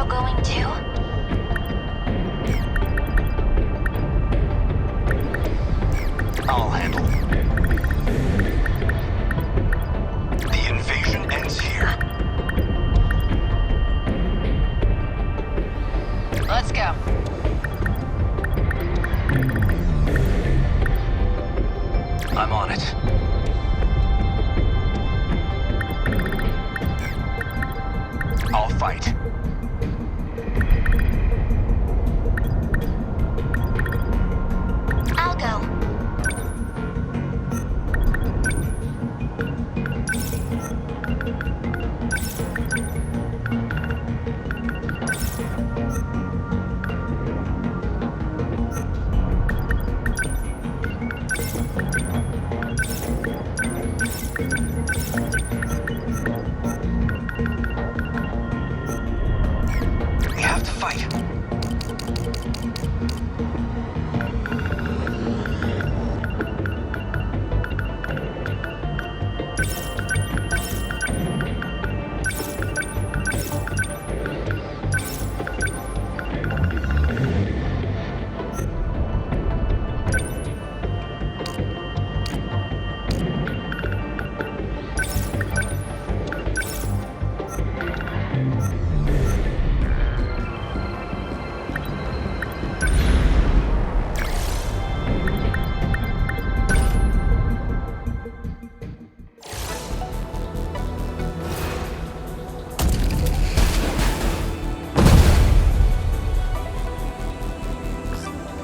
going too? I'll handle it. The invasion ends here. Let's go. I'm on it. I'll fight. I'll go. We have to fight.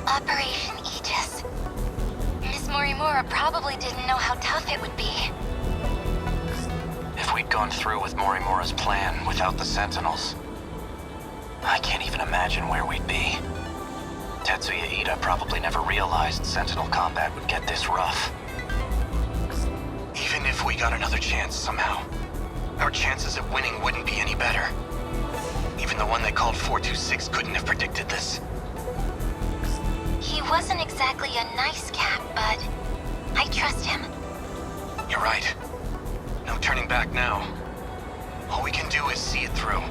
Operation Aegis. Miss Morimura probably didn't know how tough it would be. If we'd gone through with Morimura's plan without the Sentinels, I can't even imagine where we'd be. Tetsuya Ida probably never realized Sentinel combat would get this rough. Even if we got another chance somehow, our chances of winning wouldn't be any better. Even the one they called 426 couldn't have predicted this. He wasn't exactly a nice cat, but I trust him. You're right. No turning back now. All we can do is see it through.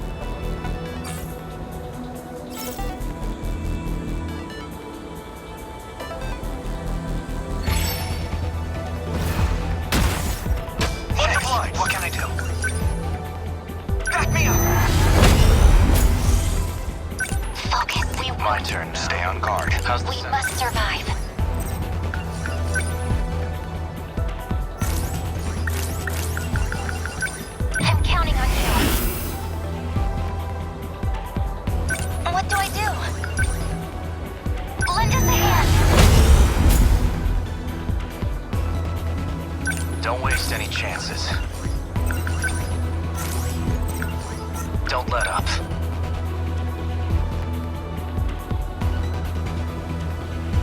What can I do? Back me up! Focus. My turn now. Stay on guard. How's the We must survive. I'm counting on you. What do I do? Lend us a hand. Don't waste any chances. Don't let up.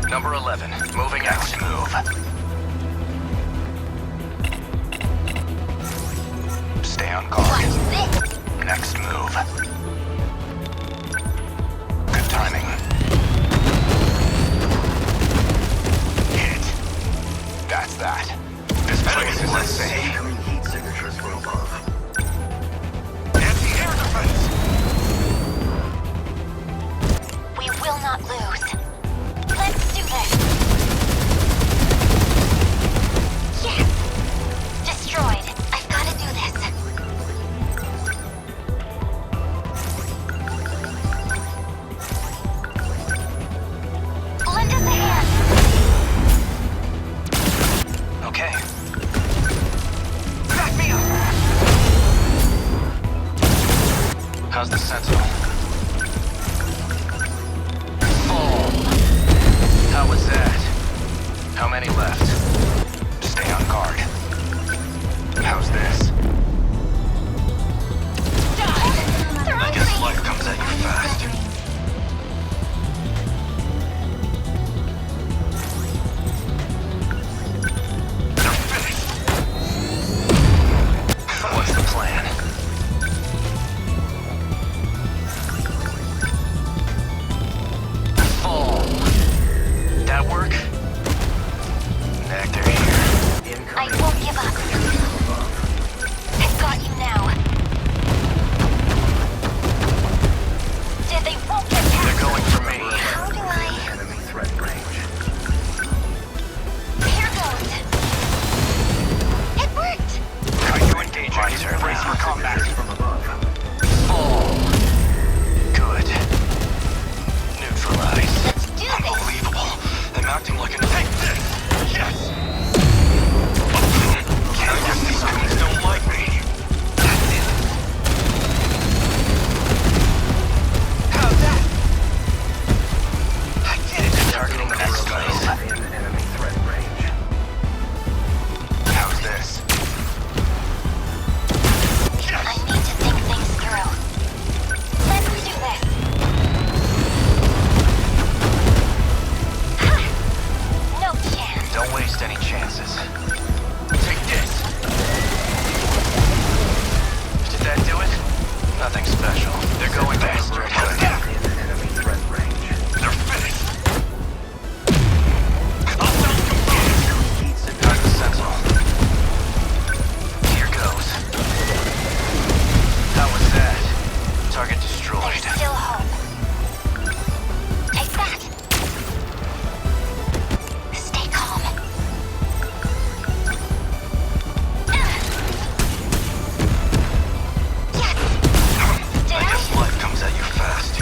Number 11, moving out. Next move. Stay on guard. What's this? Next move. Good timing. Hit. That's that. This place is insane. Incoming heat signatures from above. Anti-air defense! We will not lose. Let's do this. Yes! Destroyed. I've got to do this. Lend us a hand. Okay. Back me up! How's the Sentinel? Fall. How was that? How many left? Stay on guard. How's this? I guess life comes at you fast. They're finished! What's the plan? Nothing special. They're going faster. In enemy threat range. They're finished. I'll self-compete. Got the Sentinel. Here goes. How was that? Target destroyed. There's still hope. Take that. Stay calm. Yes. Did I guess life comes at you fast.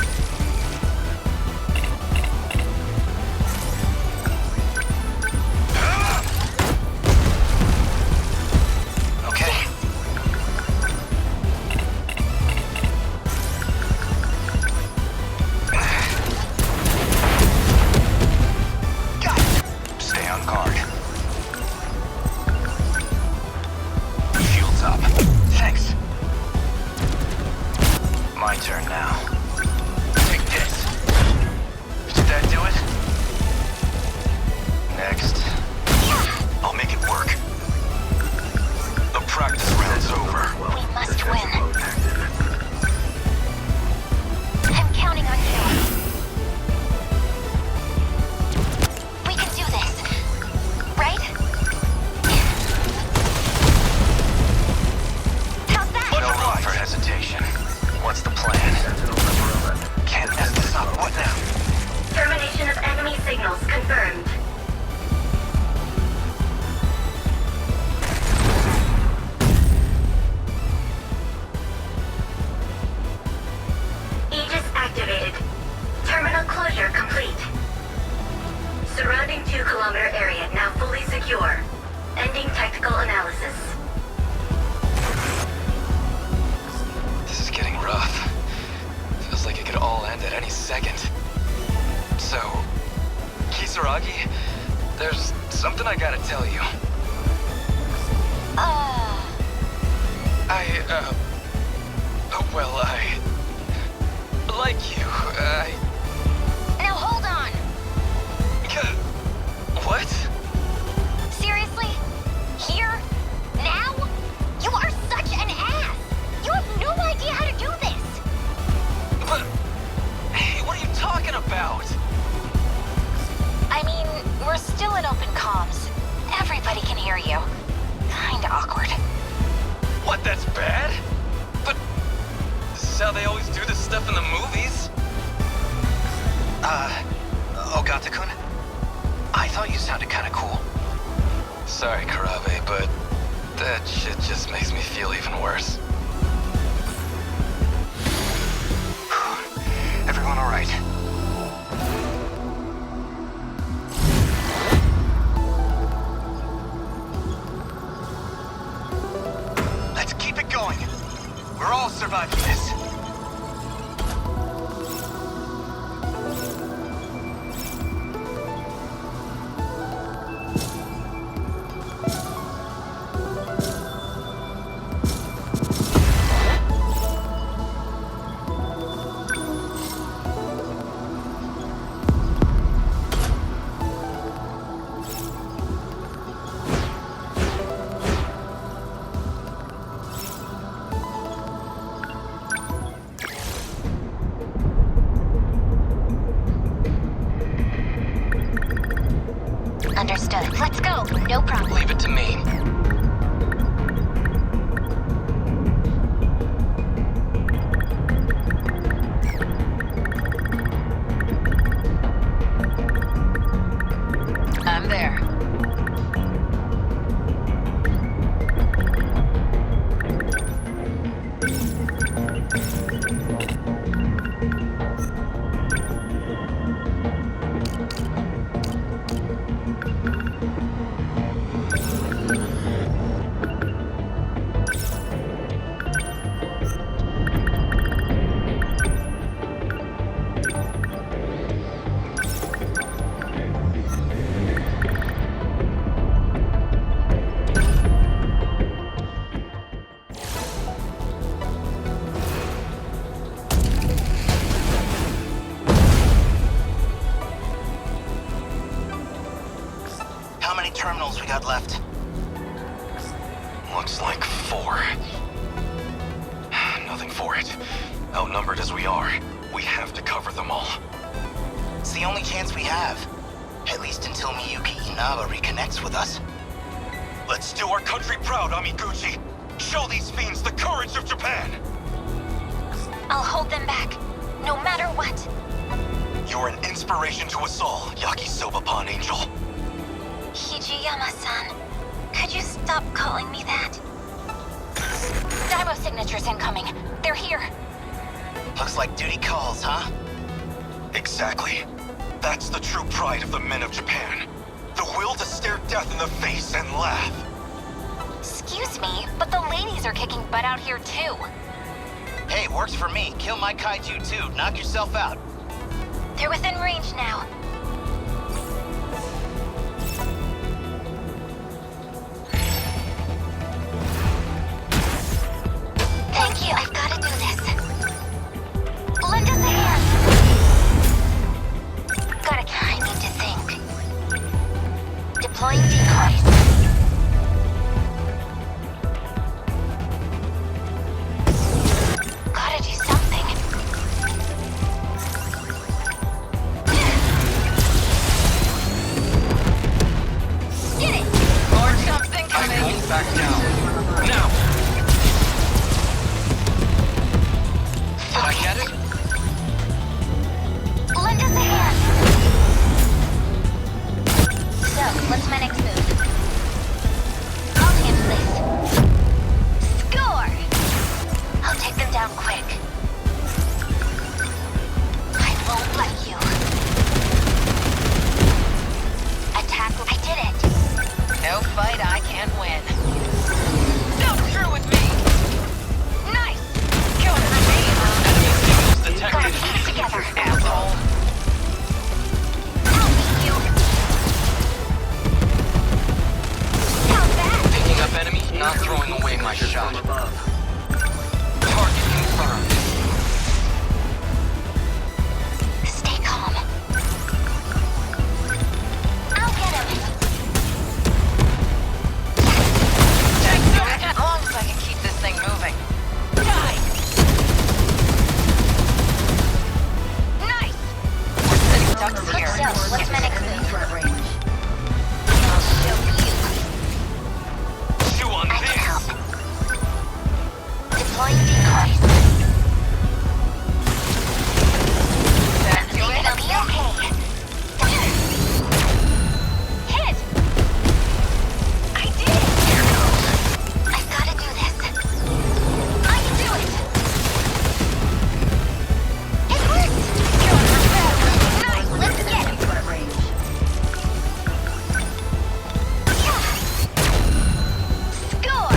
Okay. Got it. Stay on guard. Shields up. Thanks. My turn now. Take this. Did that do it? Next. I'll make it work. The practice round's over. We must win. Mode active. I'm counting on you. We can do this. Right? How's that? No room for hesitation. What's the plan? Sentinels under alert. Can't mess this up. What now? Termination of enemy signals confirmed. Aegis activated. Terminal closure complete. Surrounding 2-kilometer area now fully secure. Ending technical analysis. This is getting rough. Feels like it could all end at any second. So, Kisaragi, there's something I gotta tell you. Well, I like you. Now hold on. What? Seriously? Here? Now? You are such an ass! You have no idea how to do this! But, hey, what are you talking about? I mean, we're still in open comms. Everybody can hear you. Kinda awkward. What, that's bad? But this is how they always do this stuff in the movies. Ogata-kun? I thought you sounded kinda cool. Sorry, Karabe, but that shit just makes me feel even worse. Everyone all right? Let's keep it going. We're all surviving this. Understood. Let's go. No problem. Leave it to me. I'm there. How many terminals we got left? Looks like 4. Nothing for it. Outnumbered as we are, we have to cover them all. It's the only chance we have. At least until Miyuki Inaba reconnects with us. Let's do our country proud, Amiguchi! Show these fiends the courage of Japan! I'll hold them back, no matter what. You're an inspiration to us all, Yakisoba Pond Angel. Hijiyama-san, could you stop calling me that? Daimo signatures incoming. They're here. Looks like duty calls, huh? Exactly. That's the true pride of the men of Japan. The will to stare death in the face and laugh. Excuse me, but the ladies are kicking butt out here too. Hey, works for me. Kill my kaiju too. Knock yourself out. They're within range now. Thank you. I've got to do this. Lend us a hand. I need to think. Deploying decoys. Gotta do something. Get it! Or something coming. I won't back down. Now! Did I get it? Lend us a hand. So, what's my next move? I'll handle this. Score! I'll take them down quick. I won't let you. Attack. I did it. No fight I can't win. Don't screw with me! Nice! Kill for me! Gotta keep it together, asshole. I'll beat you. How's that? Picking up enemy, not throwing away my shot. Above. Target confirmed. Stay calm. I'll get him. Take that! As long as I can keep this thing moving. Die! Nice! We're sitting ducks here. So, what's my next move? Threat range. I'll show you. Chew on I can this! help. Deploying decoys. That's it. It'll be okay. Hit! I did it! Here goes. I've got to do this. I can do it! It worked! Kill her fast! Nice! Let's get it! Threat range. Yeah. Score!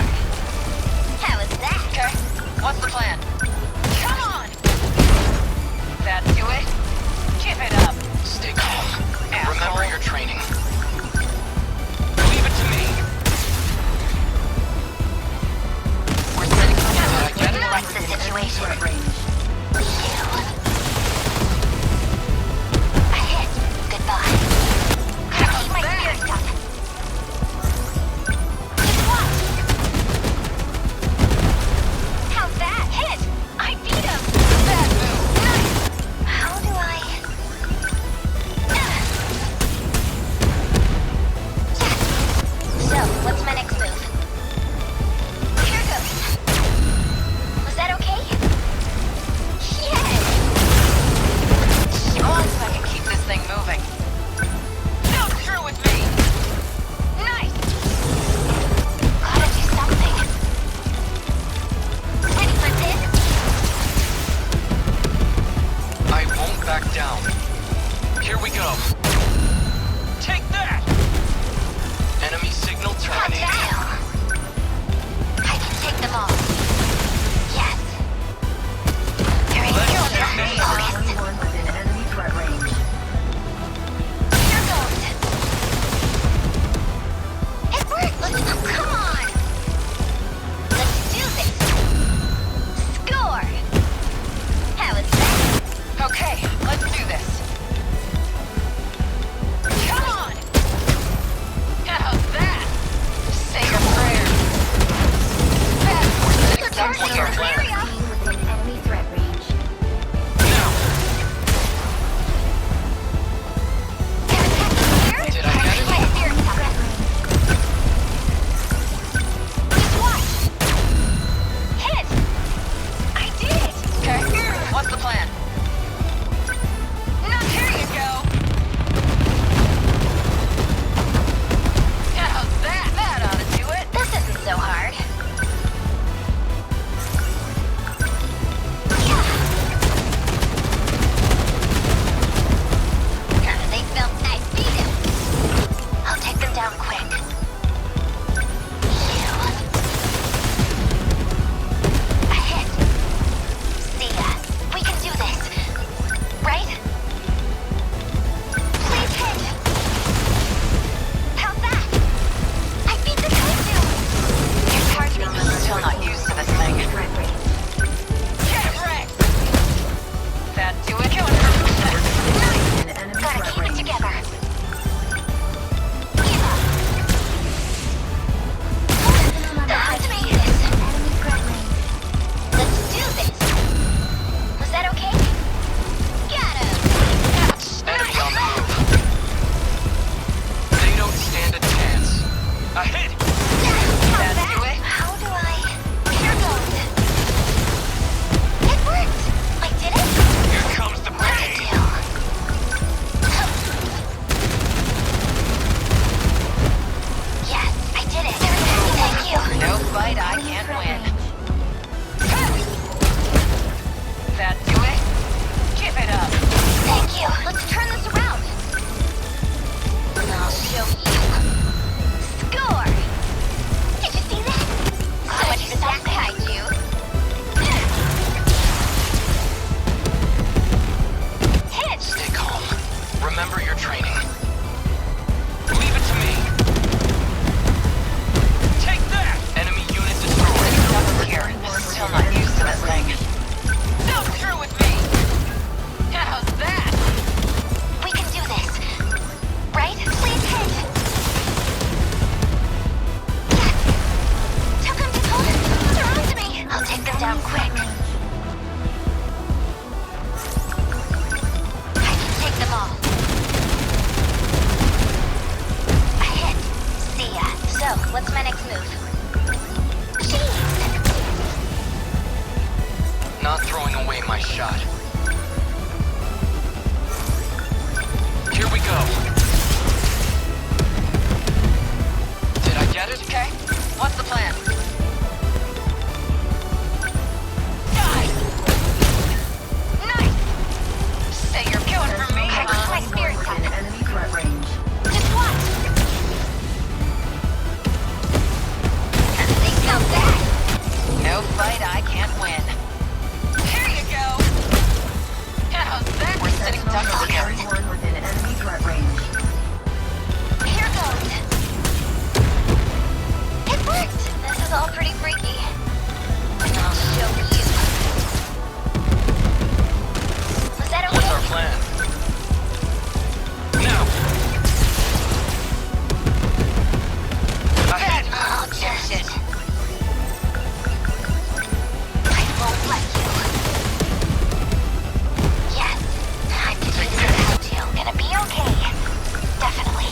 How was that? Okay. What's the plan? Come on! That do it? Give it up! Stay calm. Asshole. Remember your training. Leave it to me. We're sitting Did I get it? What's the situation? Threat range. You. I hit. Goodbye. Gotta keep my spirits up. Just watch. How's that? Hit! I beat him! Bad move. Nice! How do I... Yes! So, what's my next move? Here goes. Was that okay? Yes! As long as I can keep this thing moving. Don't screw with me! Nice! Gotta do something. Ready for this? I won't back down. Here we go. Take that! Enemy signal terminated. Hostile. I can take them all. Yes. Here Let's we go. do this. Focus. Anyone within enemy threat range. Here goes. It worked. Oh, come on. Let's do this. Score. How is that? Okay, let's do this. Not throwing away my shot. Here we go. Did I get it? Okay, what's the plan? Die! Nice! Say you're going for me, Keep huh? my spirits up. Enemy threat range. Just what? They felt that. No fight I can't win. Here you go! How's that? We're sitting ducks here. Everyone within enemy threat range. Here goes. It worked! This is all pretty freaky. And I'll show you. Was that okay? What's our plan? Now! Ahead! Oh, shit. I won't let you. Yes, I'm doing this too. Gonna be okay. Definitely.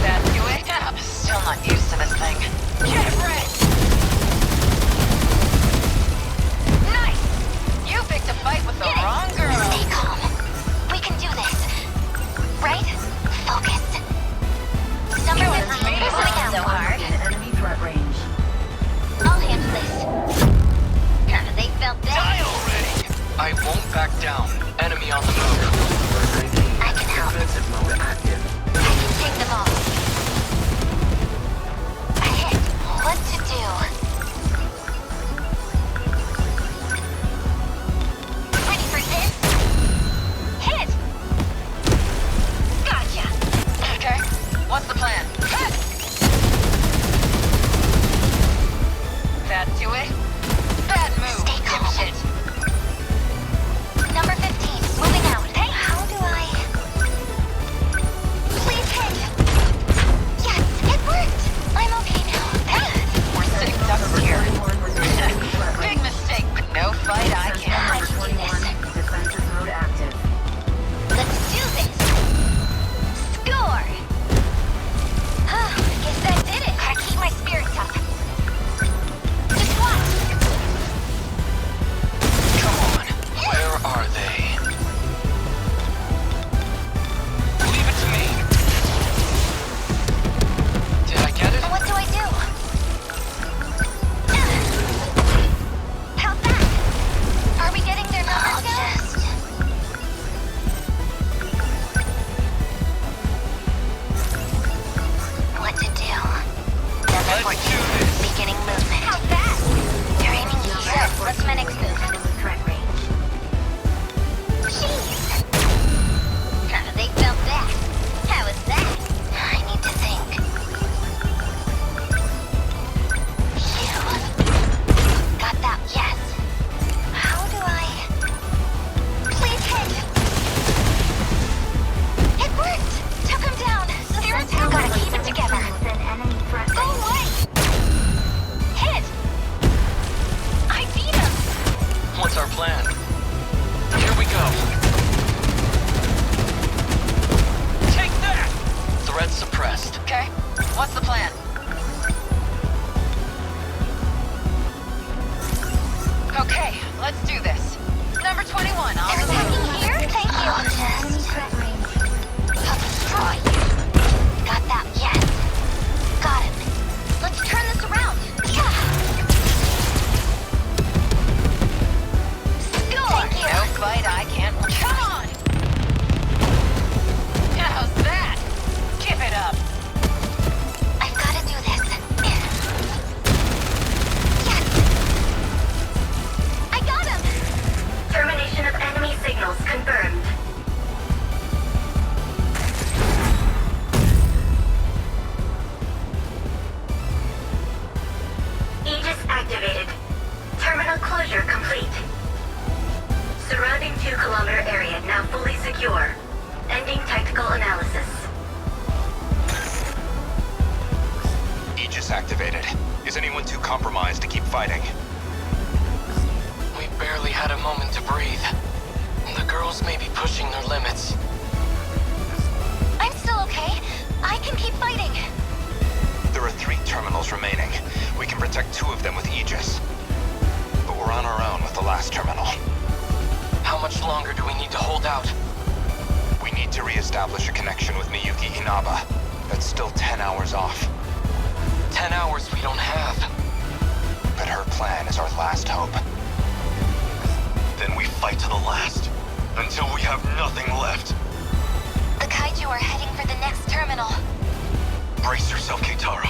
That do it? I'm still not used to this thing. Get ready! Nice! You picked a fight with the wrong girl. Stay calm. We can do this. Right? Focus. Number 15. This isn't so hard. Within enemy threat range. I'll handle this. They felt that. Die already! I won't back down. Enemy on the move. I can help. Defensive mode active. I can take them all. I hit. What to do? Ready for this? Hit! Gotcha. Okay, what's the plan? That do it? Bad move. Stay calm. Dipshit. Number 15, moving out. Hey, how do I... Please hit. Yes, it worked. I'm okay now. We're sitting ducks here. Everyone within enemy threat Big range. mistake. No fight I can't. Number 21. Defensive mode active. Let's do this. Score. Guess that did it. Gotta keep my spirits up. Just watch. Come on. Where are they? Leave it to me. Did I get it? What do I do? How's that? Are we getting their numbers down? What to do? Number Let's 14. do this. Beginning movement. How's that? They're aiming here. What's my next move? Enemy threat range. Jeez! They felt that. How was that? I need to think. You. Got that? Yes. How do I... Please hit! It worked! Took him down. Spirits have gotta keep it together. Within enemy threat Go range. away! Hit! I beat him! What's our plan? Here we go. Take that! Threat suppressed. Okay, what's the plan? Okay, let's do this. Number 21, I'll attacking here? Thank you. Enemy threat range. I'll destroy you. Got that? Yes. Got him. Let's turn this around. Yeah. Score. Thank you. No fight I can't. Come on. How's that? Give it up. I've got to do this. Yes. I got him. Termination of enemy signals confirmed. Aegis activated. Terminal closure complete. Surrounding 2-kilometer area now fully secure. Ending tactical analysis. Aegis activated. Is anyone too compromised to keep fighting? We barely had a moment to breathe. The girls may be pushing their limits. I'm still okay. I can keep fighting. There are 3 terminals remaining. We can 2 of them with Aegis. But we're on our own with the last terminal. How much longer do we need to hold out? We need to re-establish a connection with Miyuki Inaba. That's still 10 hours off. 10 hours we don't have. But her plan is our last hope. Then we fight to the last, until we have nothing left. The KAIJU are heading for the next terminal. Brace yourself, Keitaro.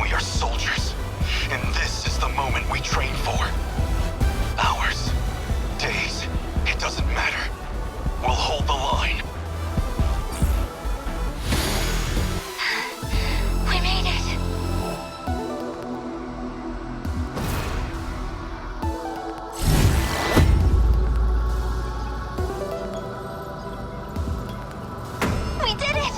We are soldiers, and this is the moment we train for. Hours, days, it doesn't matter. We'll hold the line. We made it. We did it!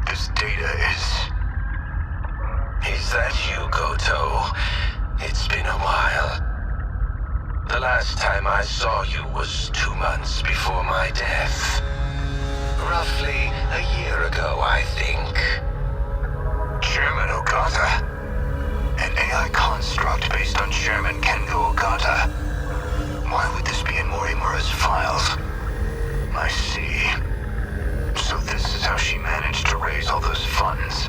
This data is that you, Goto? It's been a while. The last time I saw you was 2 months before my death. Roughly a year ago, I think. Chairman Ogata. An AI construct based on Chairman Kengo Ogata. Why would this be in Morimura's files? I see. So this is how she managed to raise all those funds.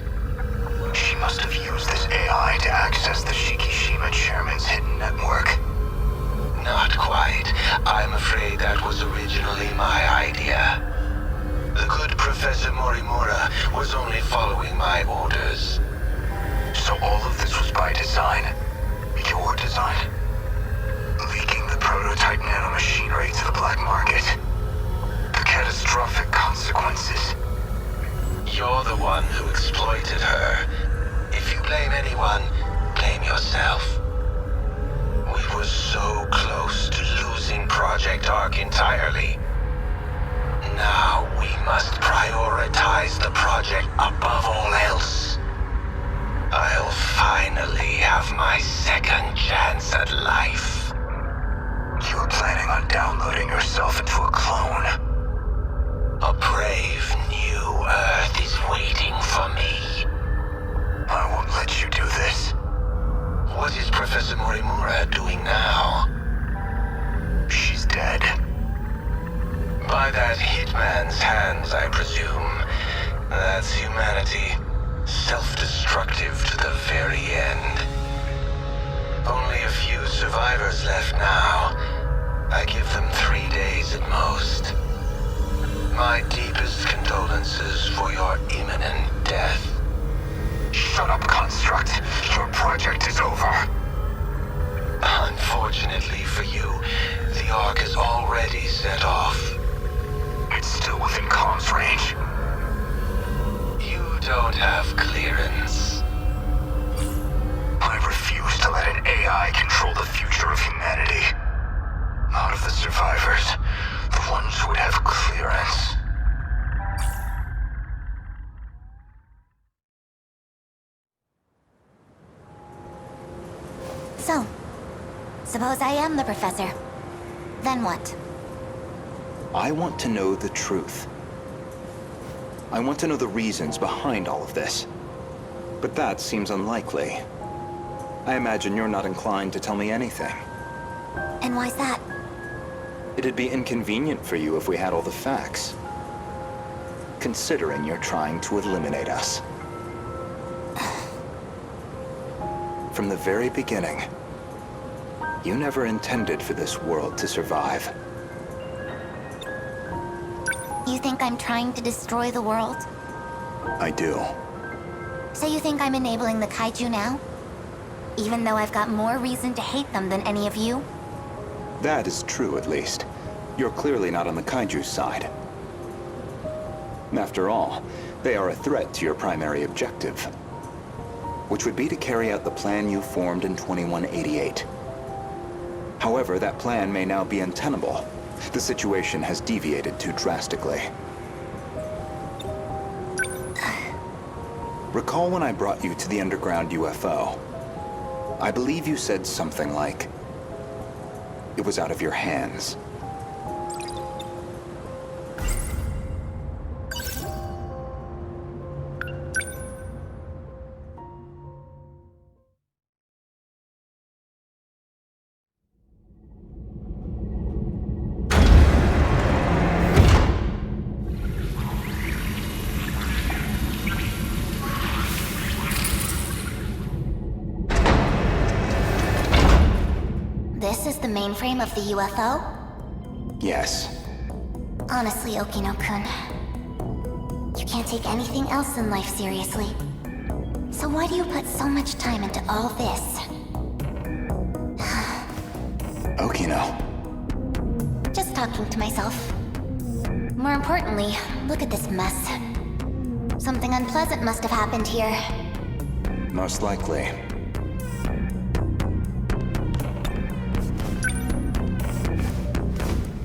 She must have used this AI to access the Shikishima chairman's hidden network. Not quite. I'm afraid that was originally my idea. The good Professor Morimura was only following my orders. So all of this was by design? Your design? Leaking the prototype nanomachinery to the black market? The catastrophic consequences. You're the one who exploited her. If you blame anyone, blame yourself. We were so close to losing Project Ark entirely. Now we must prioritize the project above all else. I'll finally have my second chance at life. You're planning on downloading yourself into a clone. A brave new Earth is waiting for me. I won't let you do this. What is Professor Morimura doing now? She's dead. By that hitman's hands, I presume. That's humanity. Self-destructive to the very end. Only a few survivors left now. I give them 3 days at most. My deepest condolences for your imminent death. Shut up, Construct. Your project is over. Unfortunately for you, the Ark is already set off. It's still within comms range. You don't have clearance. I refuse to let an AI control the future of humanity. Not of the survivors. The ones who would have clearance. Suppose I am the professor. Then what? I want to know the truth. I want to know the reasons behind all of this. But that seems unlikely. I imagine you're not inclined to tell me anything. And why's that? It'd be inconvenient for you if we had all the facts. Considering you're trying to eliminate us. From the very beginning, you never intended for this world to survive. You think I'm trying to destroy the world? I do. So you think I'm enabling the kaiju now? Even though I've got more reason to hate them than any of you? That is true, at least. You're clearly not on the KAIJU's side. After all, they are a threat to your primary objective, which would be to carry out the plan you formed in 2188. However, that plan may now be untenable. The situation has deviated too drastically. Recall when I brought you to the underground UFO? I believe you said something like, it was out of your hands. This is the mainframe of the UFO? Yes. Honestly, Okino-kun, you can't take anything else in life seriously. So why do you put so much time into all this? Okino. Just talking to myself. More importantly, look at this mess. Something unpleasant must have happened here. Most likely.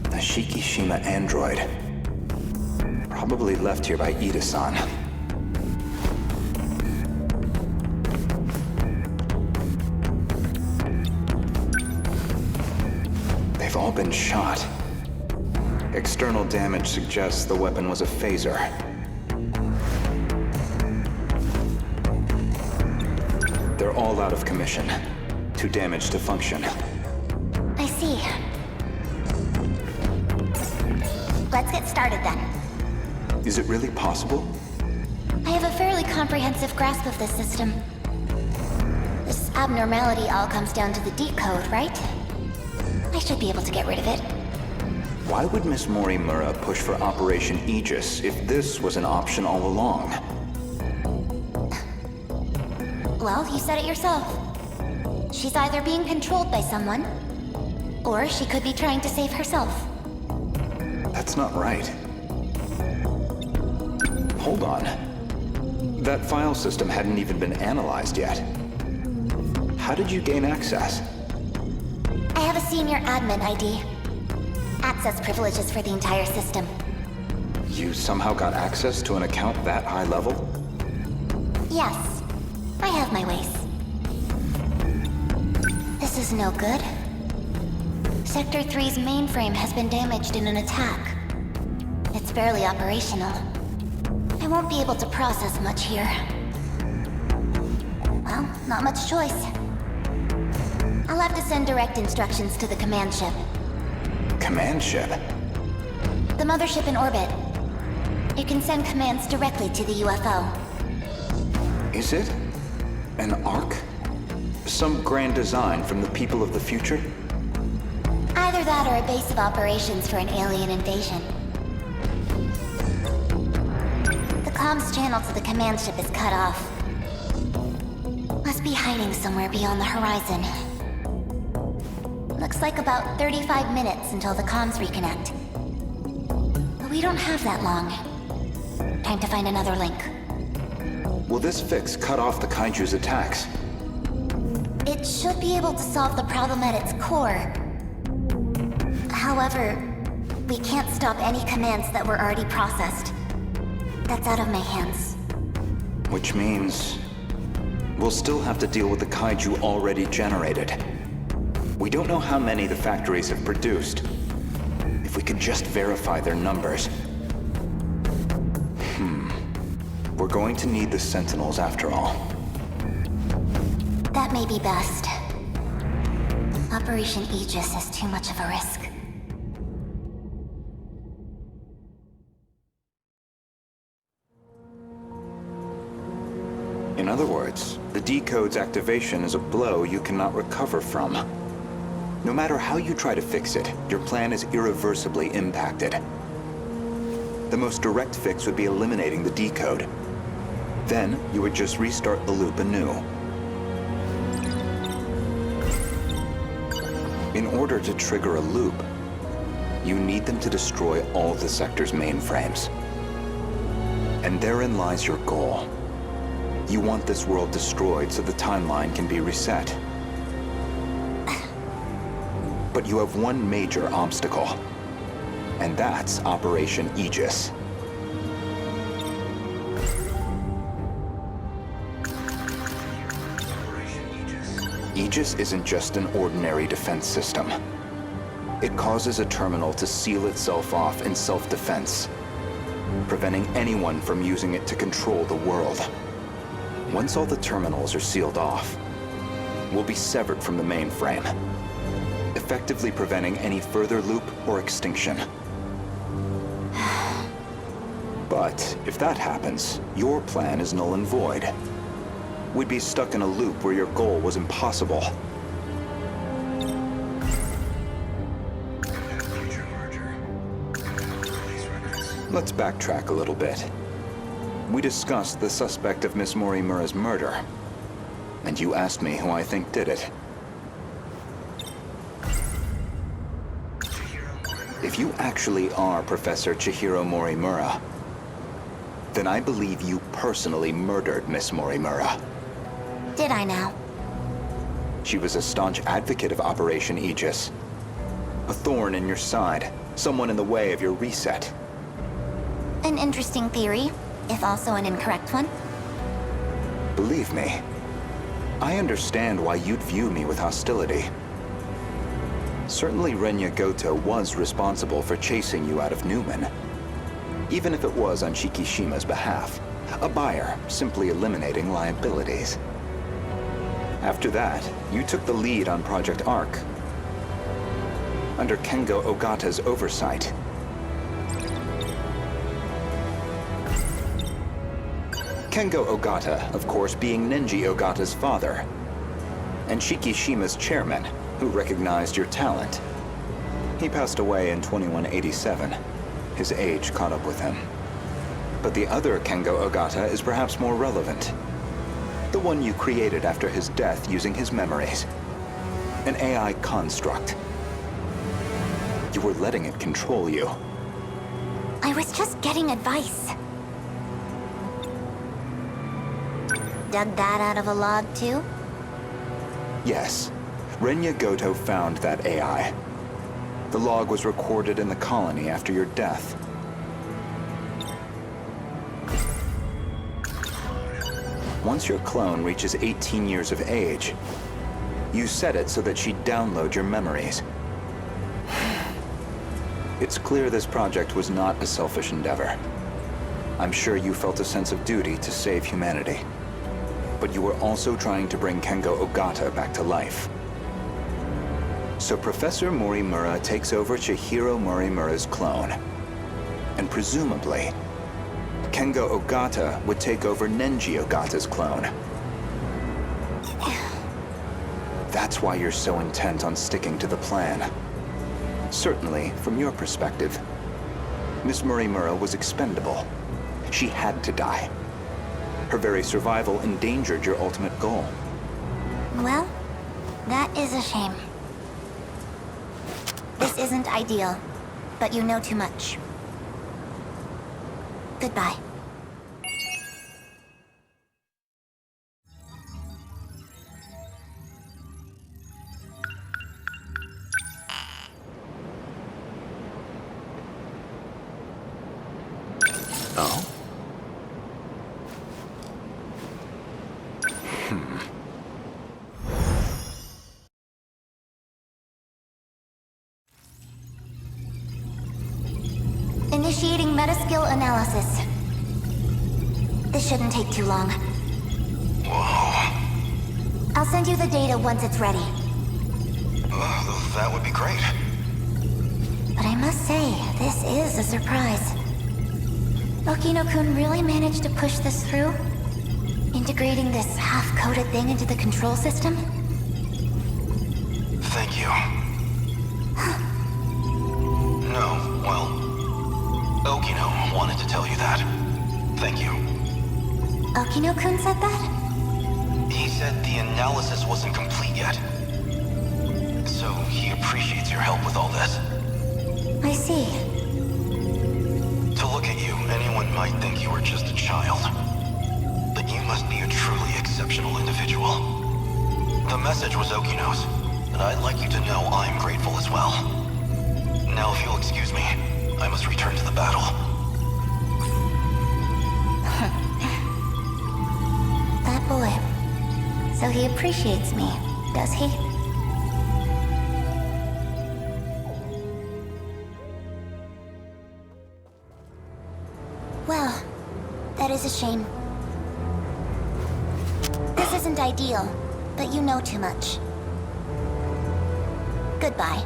A Shikishima android. Probably left here by Ida-san. They've all been shot. External damage suggests the weapon was a phaser. They're all out of commission. Too damaged to function. I see. Let's get started then. Is it really possible? I have a fairly comprehensive grasp of this system. This abnormality all comes down to the decode, right? I should be able to get rid of it. Why would Miss Morimura push for Operation Aegis if this was an option all along? Well, you said it yourself. She's either being controlled by someone, or she could be trying to save herself. That's not right. Hold on. That file system hadn't even been analyzed yet. How did you gain access? I have a senior admin ID. Access privileges for the entire system. You somehow got access to an account that high level? Yes, I have my ways. This is no good. Sector 3's mainframe has been damaged in an attack. It's barely operational. I won't be able to process much here. Well, not much choice. I'll have to send direct instructions to the command ship. Command ship? The mothership in orbit. It can send commands directly to the UFO. Is it? An Ark? Some grand design from the people of the future? Either that or a base of operations for an alien invasion. The comms channel to the command ship is cut off. Must be hiding somewhere beyond the horizon. Looks like about 35 minutes until the comms reconnect. But we don't have that long. Time to find another link. Will this fix cut off the KAIJU's attacks? It should be able to solve the problem at its core. However, we can't stop any commands that were already processed. That's out of my hands. Which means we'll still have to deal with the KAIJU already generated. We don't know how many the factories have produced. If we could just verify their numbers. We're going to need the Sentinels after all. That may be best. Operation Aegis is too much of a risk. In other words, the decode's activation is a blow you cannot recover from. No matter how you try to fix it, your plan is irreversibly impacted. The most direct fix would be eliminating the decode. Then, you would just restart the loop anew. In order to trigger a loop, you need them to destroy all the sector's mainframes. And therein lies your goal. You want this world destroyed so the timeline can be reset. But you have one major obstacle, and that's Operation Aegis. Aegis isn't just an ordinary defense system. It causes a terminal to seal itself off in self-defense, preventing anyone from using it to control the world. Once all the terminals are sealed off, we'll be severed from the mainframe, effectively preventing any further loop or extinction. But if that happens, your plan is null and void. We'd be stuck in a loop where your goal was impossible. Let's backtrack a little bit. We discussed the suspect of Miss Morimura's murder, and you asked me who I think did it. If you actually are Professor Chihiro Morimura, then I believe you personally murdered Miss Morimura. Did I now? She was a staunch advocate of Operation Aegis. A thorn in your side, someone in the way of your reset. An interesting theory, if also an incorrect one. Believe me, I understand why you'd view me with hostility. Certainly Renya Goto was responsible for chasing you out of Newman, even if it was on Shikishima's behalf, a buyer simply eliminating liabilities. After that, you took the lead on Project Arc, under Kengo Ogata's oversight. Kengo Ogata, of course, being Nenji Ogata's father, and Shikishima's chairman, who recognized your talent. He passed away in 2187. His age caught up with him. But the other Kengo Ogata is perhaps more relevant. The one you created after his death using his memories. An AI construct. You were letting it control you. I was just getting advice. Dug that out of a log, too? Yes. Renya Goto found that AI. The log was recorded in the colony after your death. Once your clone reaches 18 years of age, you set it so that she'd download your memories. It's clear this project was not a selfish endeavor. I'm sure you felt a sense of duty to save humanity. But you were also trying to bring Kengo Ogata back to life. So Professor Morimura takes over Chihiro Morimura's clone. And presumably, Kengo Ogata would take over Nenji Ogata's clone. That's why you're so intent on sticking to the plan. Certainly, from your perspective, Miss Morimura was expendable. She had to die. Her very survival endangered your ultimate goal. Well, that is a shame. This isn't ideal, but you know too much. Goodbye. Oh? Metaskill analysis. This shouldn't take too long. Whoa. I'll send you the data once it's ready. That would be great. But I must say, this is a surprise. Okino-kun really managed to push this through? Integrating this half-coded thing into the control system? Thank you. No, well, Okino wanted to tell you that. Thank you. Okino-kun said that? He said the analysis wasn't complete yet. So he appreciates your help with all this. I see. To look at you, anyone might think you were just a child. But you must be a truly exceptional individual. The message was Okino's, and I'd like you to know I'm grateful as well. Now if you'll excuse me, I must return to the battle. That boy. So he appreciates me, does he? Well, that is a shame. This isn't ideal, but you know too much. Goodbye.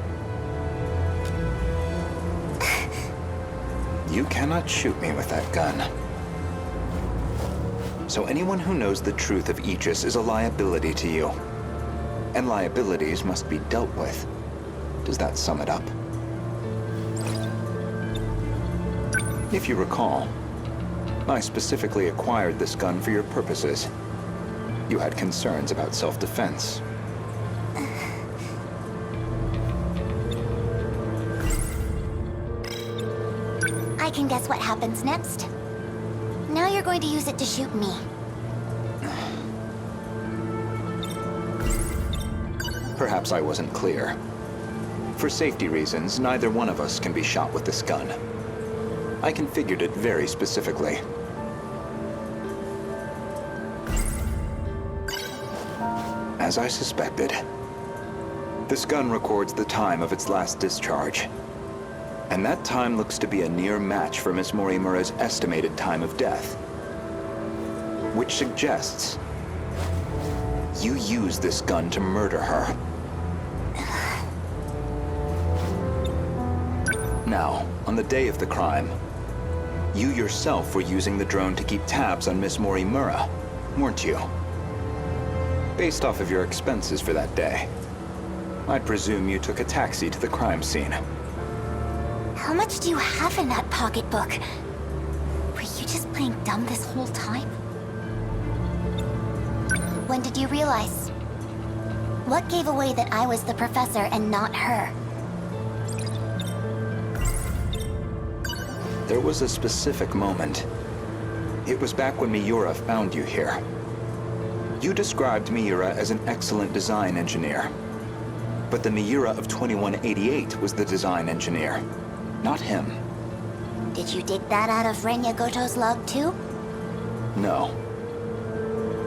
You cannot shoot me with that gun. So anyone who knows the truth of Aegis is a liability to you. And liabilities must be dealt with. Does that sum it up? If you recall, I specifically acquired this gun for your purposes. You had concerns about self-defense. I can guess what happens next. Now you're going to use it to shoot me. Perhaps I wasn't clear. For safety reasons, neither one of us can be shot with this gun. I configured it very specifically. As I suspected, this gun records the time of its last discharge. And that time looks to be a near match for Miss Morimura's estimated time of death. Which suggests you used this gun to murder her. Now, on the day of the crime, you yourself were using the drone to keep tabs on Miss Morimura, weren't you? Based off of your expenses for that day, I'd presume you took a taxi to the crime scene. How much do you have in that pocketbook? Were you just playing dumb this whole time? When did you realize? What gave away that I was the professor and not her? There was a specific moment. It was back when Miura found you here. You described Miura as an excellent design engineer. But the Miura of 2188 was the design engineer, not him. Did you dig that out of Renya Goto's log too? No.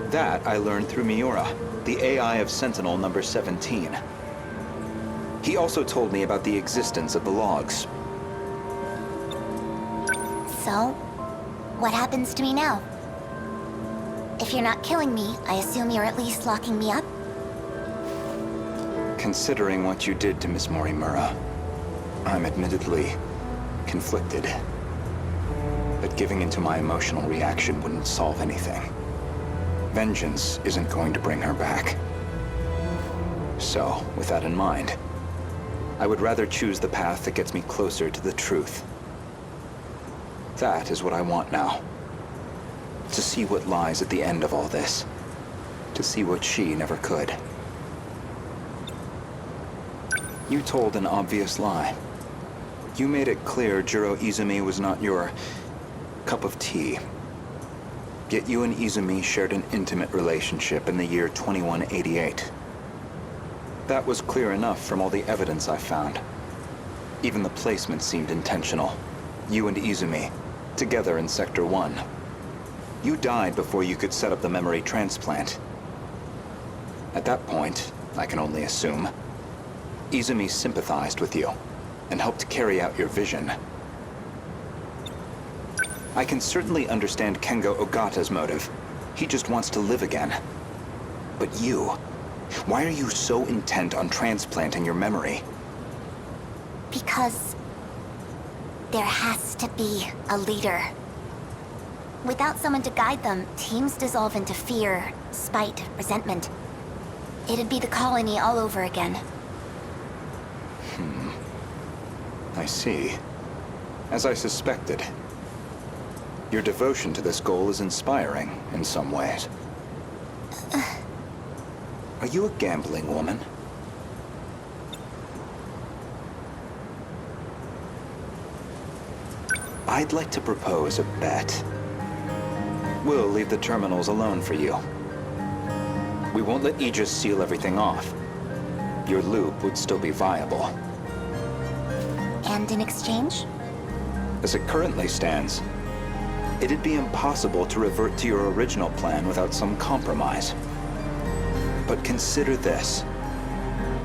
That I learned through Miura, the AI of Sentinel number 17. He also told me about the existence of the logs. So, what happens to me now? If you're not killing me, I assume you're at least locking me up? Considering what you did to Miss Morimura, I'm admittedly conflicted. But giving into my emotional reaction wouldn't solve anything. Vengeance isn't going to bring her back. So, with that in mind, I would rather choose the path that gets me closer to the truth. That is what I want now. To see what lies at the end of all this. To see what she never could. You told an obvious lie. You made it clear Jiro Izumi was not your cup of tea. Yet you and Izumi shared an intimate relationship in the year 2188. That was clear enough from all the evidence I found. Even the placement seemed intentional. You and Izumi, together in Sector 1. You died before you could set up the memory transplant. At that point, I can only assume, Izumi sympathized with you and helped carry out your vision. I can certainly understand Kengo Ogata's motive. He just wants to live again. But you, why are you so intent on transplanting your memory? Because there has to be a leader. Without someone to guide them, teams dissolve into fear, spite, resentment. It'd be the colony all over again. I see. As I suspected. Your devotion to this goal is inspiring in some ways. Are you a gambling woman? I'd like to propose a bet. We'll leave the terminals alone for you. We won't let Aegis seal everything off. Your loop would still be viable. And in exchange? As it currently stands, it'd be impossible to revert to your original plan without some compromise. But consider this.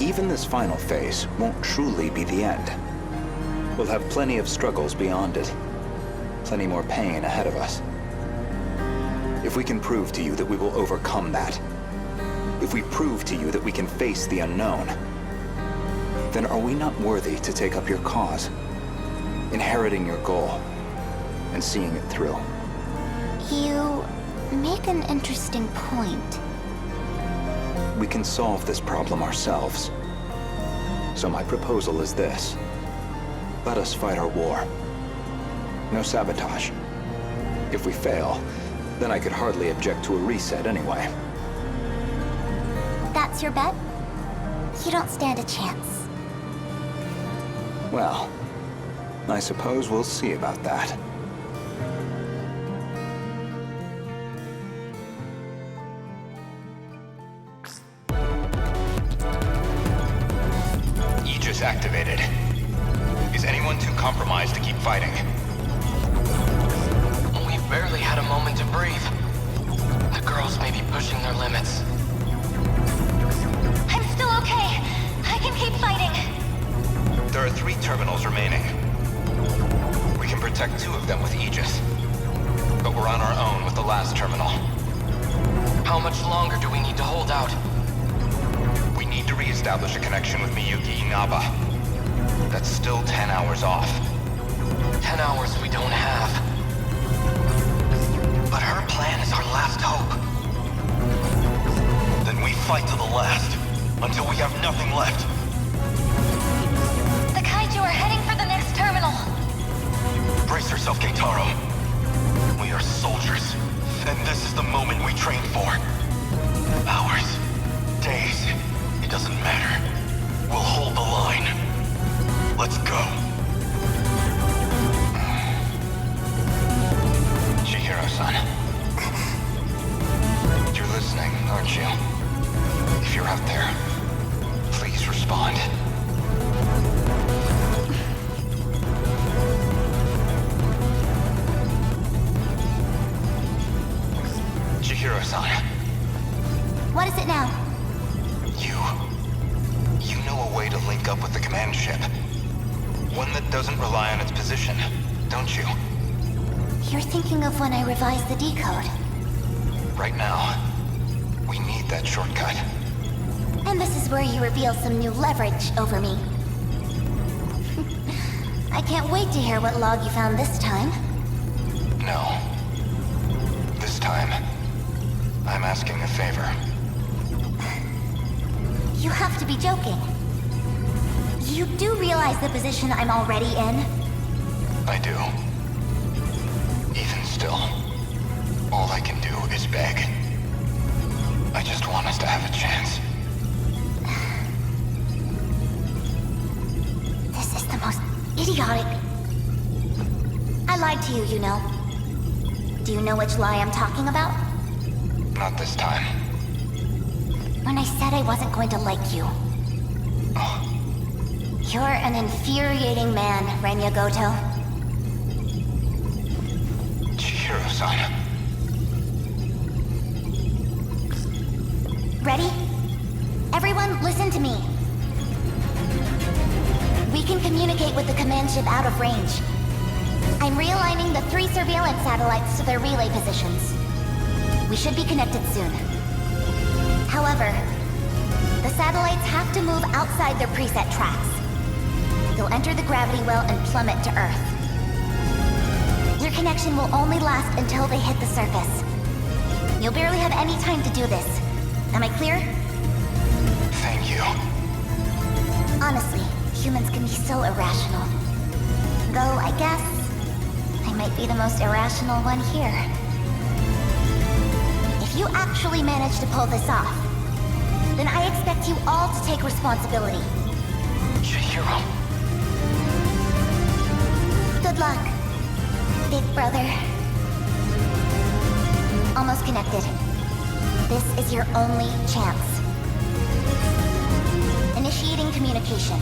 Even this final phase won't truly be the end. We'll have plenty of struggles beyond it. Plenty more pain ahead of us. If we can prove to you that we will overcome that, if we prove to you that we can face the unknown, then are we not worthy to take up your cause, inheriting your goal, and seeing it through? You make an interesting point. We can solve this problem ourselves. So my proposal is this. Let us fight our war. No sabotage. If we fail, then I could hardly object to a reset anyway. That's your bet? You don't stand a chance. Well, I suppose we'll see about that. Aegis activated. Is anyone too compromised to keep fighting? We've barely had a moment to breathe. The girls may be pushing their limits. I'm still okay. I can keep fighting. There are 3 terminals remaining. We can protect 2 of them with Aegis. But we're on our own with the last terminal. How much longer do we need to hold out? We need to re-establish a connection with Miyuki Inaba. That's still 10 hours off. 10 hours we don't have. But her plan is our last hope. Then we fight to the last, until we have nothing left. The KAIJU are heading for the next terminal. Brace yourself, Keitaro. We are soldiers, and this is the moment we trained for. Hours, days, it doesn't matter. We'll hold the line. Let's go. Chihiro-san. You're listening, aren't you? If you're out there, please respond. Chihiro-san. What is it now? You know a way to link up with the command ship. One that doesn't rely on its position, don't you? You're thinking of when I revised the decode. Right now, we need that shortcut. And this is where you reveal some new leverage over me. I can't wait to hear what log you found this time. No. This time, I'm asking a favor. You have to be joking. You do realize the position I'm already in? I do. Even still, all I can do is beg. I just want us to have a chance. This is the most idiotic... I lied to you, you know. Do you know which lie I'm talking about? Not this time. When I said I wasn't going to like you. You're an infuriating man, Renya Goto. Chihiro-san. Ready? Everyone, listen to me. We can communicate with the command ship out of range. I'm realigning the 3 surveillance satellites to their relay positions. We should be connected soon. However, the satellites have to move outside their preset tracks. They'll enter the gravity well and plummet to Earth. Your connection will only last until they hit the surface. You'll barely have any time to do this. Am I clear? Thank you. Honestly, humans can be so irrational. Though, I guess, I might be the most irrational one here. If you actually manage to pull this off, then I expect you all to take responsibility. Chihiro. Good luck, big brother. Almost connected. This is your only chance. Initiating communication.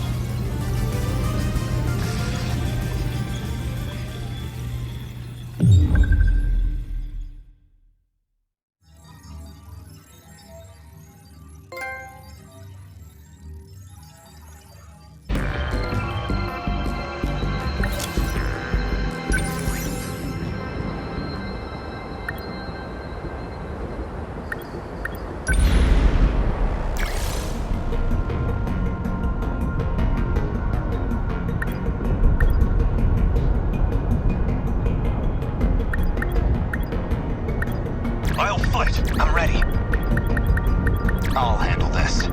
I'll fight. I'm ready. I'll handle this.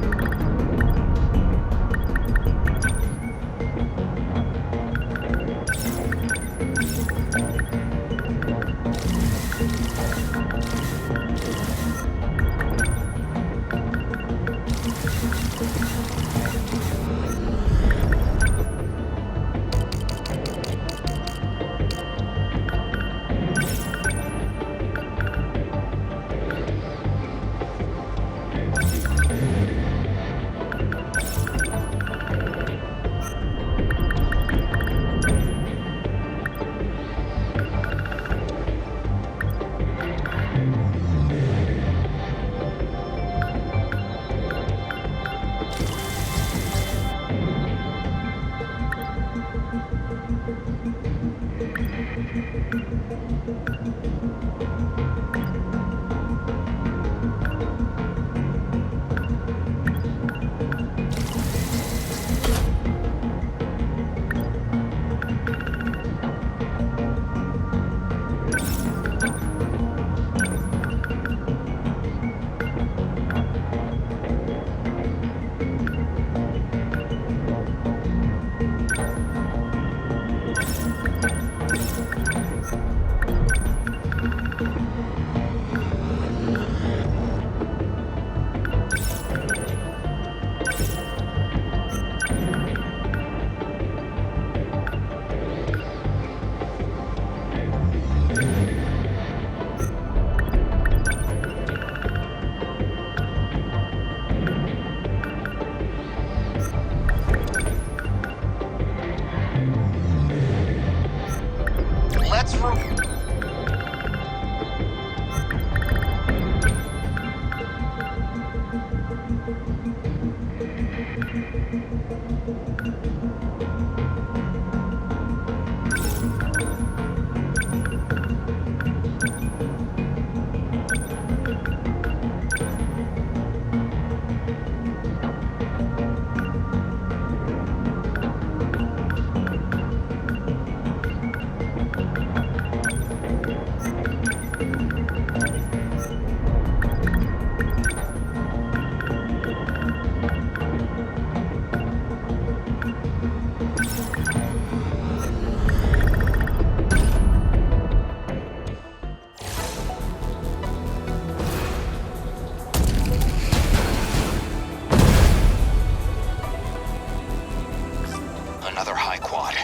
Another high quad,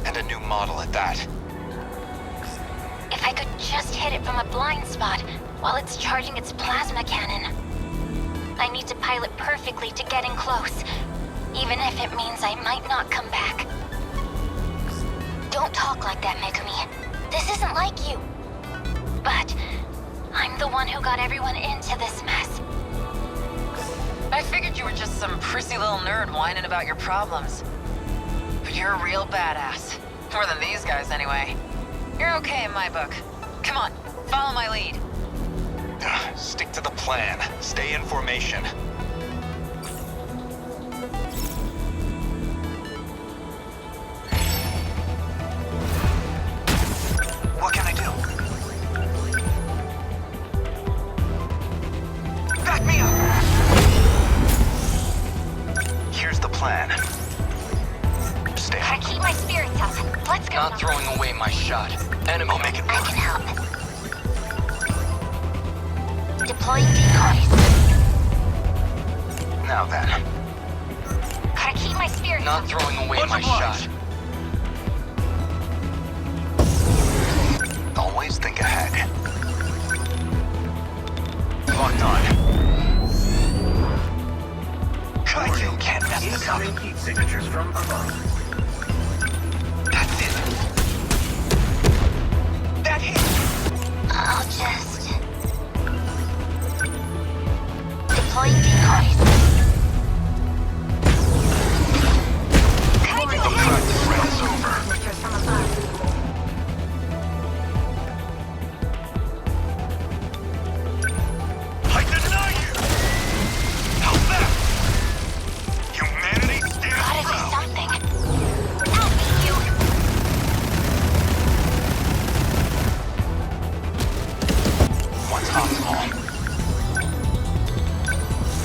and a new model at that. If I could just hit it from a blind spot while it's charging its plasma cannon. I need to pilot perfectly to get in close, even if it means I might not come back. Don't talk like that, Megumi. This isn't like you. But I'm the one who got everyone into this mess. I figured you were just some prissy little nerd whining about your problems. But you're a real badass. More than these guys, anyway. You're okay in my book. Come on, follow my lead. Stick to the plan. Stay in formation. What can I do? Back me up! Here's the plan. Stay I keep my spirits up. Let's go. Not throwing away my shot. Enemy. I'll make it I work. can help. Deploying decoys. Now then. Gotta keep my spirits Not up. throwing away my shot. Always think ahead. Locked on. KAIJU can't mess this up. Incoming heat signatures from above. That's it. That hit. I'll just... Deploying decoys. KAIJU The hit! practice round's over. Signatures from above. I deny you! How's that? Humanity stands Gotta do proud. something. I'll beat you. What's optimal?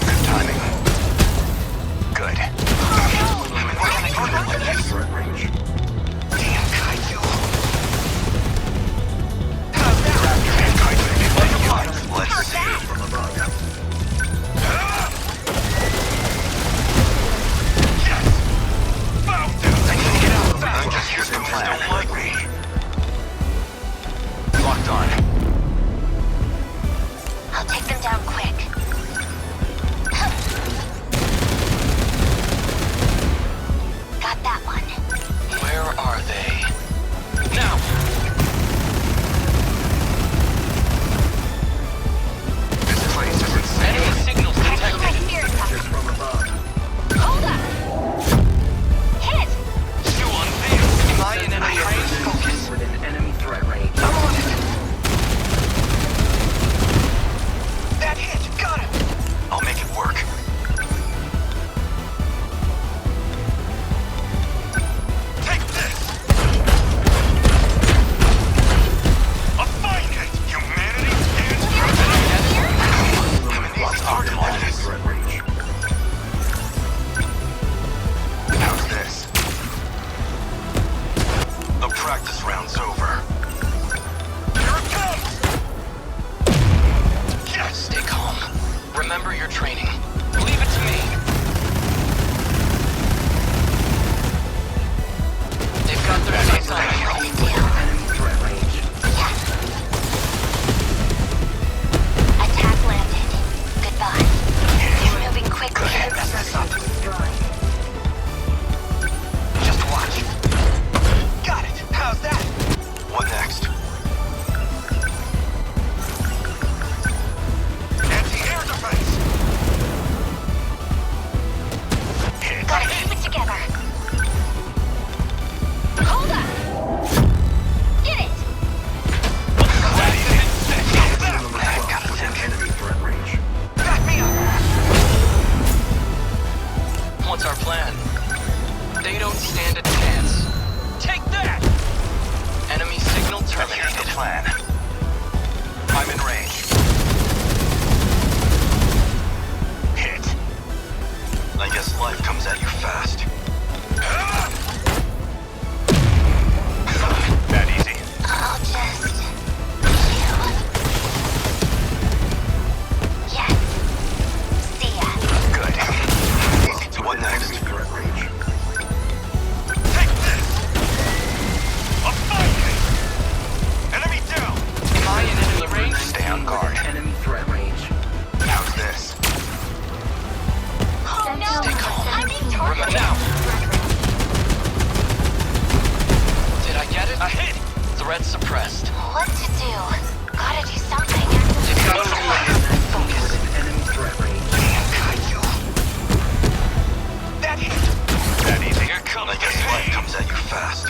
Good timing. Good. What can I do with this? Threat range. Damn KAIJU. How's that? Damn KAIJU. Let's see. From above. Yes! Bow down! I need to get out fast. Here's the plan. Don't like me. Locked on. I'll take them down quick. Got that one. Where are they? Now! This place is insane. Enemy signals I keep my detected. spirits up. Signatures from above. Hold up. Hit! You on this? Am I in enemy range? Focus. Within enemy threat range. I'm on it. That hit. Got him. I'll make it work. Take this! A fine hit! Humanity stands proud. I'm in lost optimal. Threat range. How's this? The practice round's over. Here it comes! Yes! Stay calm. Remember your training. Leave it to me. They've got their sights on me. Enemy threat range. Attack landed. Goodbye. You're moving quickly. Mess this up. Destroyed. Just watch. Got it. How's that? What next? Anti-air defense! Hit! Gotta keep it together. Hold up. Get it. Gotta think. Enemy threat range. Back me up. What's our plan? They don't stand a chance. Take that! Enemy signal terminated. Here's the plan. I'm in range. Hit. I guess life comes at you fast. That easy. I'll just... Heal. Yes. See ya. Good. What next? Threat range. Take this! A fine hit! Enemy down! Am I in enemy range? Stay on guard. Enemy threat range. How's this? Oh no. Stay calm. I'm being Remember targeted. now. Did I get it? A hit! Threat suppressed. What to do? Gotta do something. They've got the plan. Focus. Enemy threat range. Damn KAIJU. That hit. That easy. Here comes I guess life comes at you fast.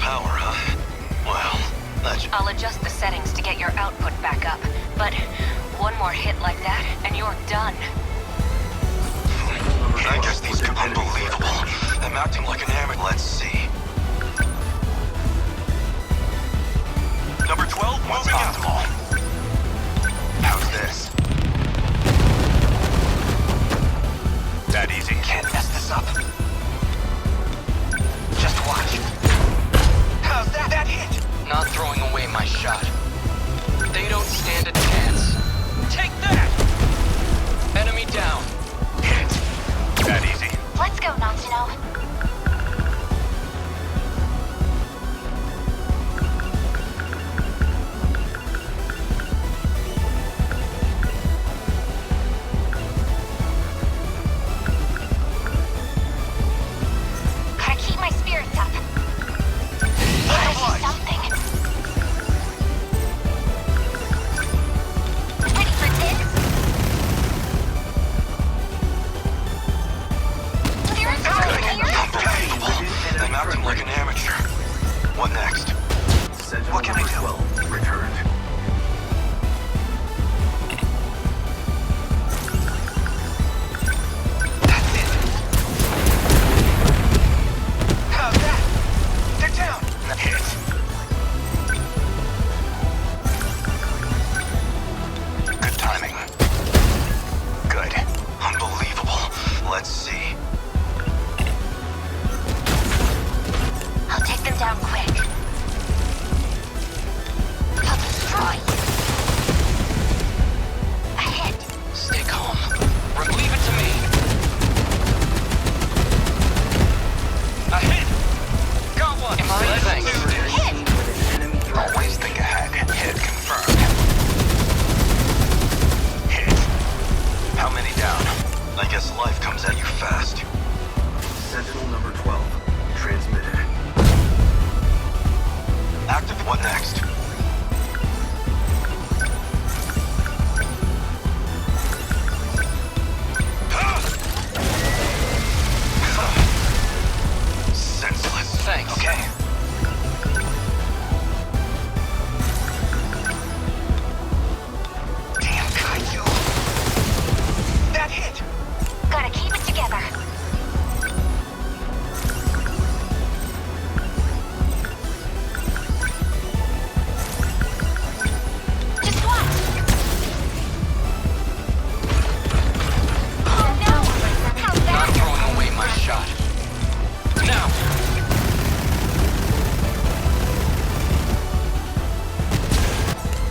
power, huh? Well, that's... I'll adjust the settings to get your output back up, but one more hit like that, and you're done. I guess these are unbelievable. I'm acting like an amateur. Let's see. Number 12, moving out. How's this? That easy. Can't mess this up. Just watch. How's that? That hit! Not throwing away my shot. They don't stand a chance. Take that! Enemy down. Hit. That easy. Let's go, Natsuno. Gotta keep my spirits up. Gotta do something. Ready for this? Spirits are here. Unbelievable. I'm acting like an amateur. What next? What can I do? Returned. That's it. How's that? They're down. Hit. Good timing. Good. Unbelievable. Let's see. I'll take them down quick. I'll destroy you. A hit. Stay calm. Leave it to me. A hit. Got one. Am I? Thanks. Hit. Always think ahead. Hit confirmed. Hit. How many down? I guess life comes at you fast. Sentinel number 12. Transmitted. Active. What next? Senseless. Thanks. Okay. Damn KAIJU. That hit. Gotta keep it together. Just watch. Oh no! How's Not that? throwing away my shot. Now.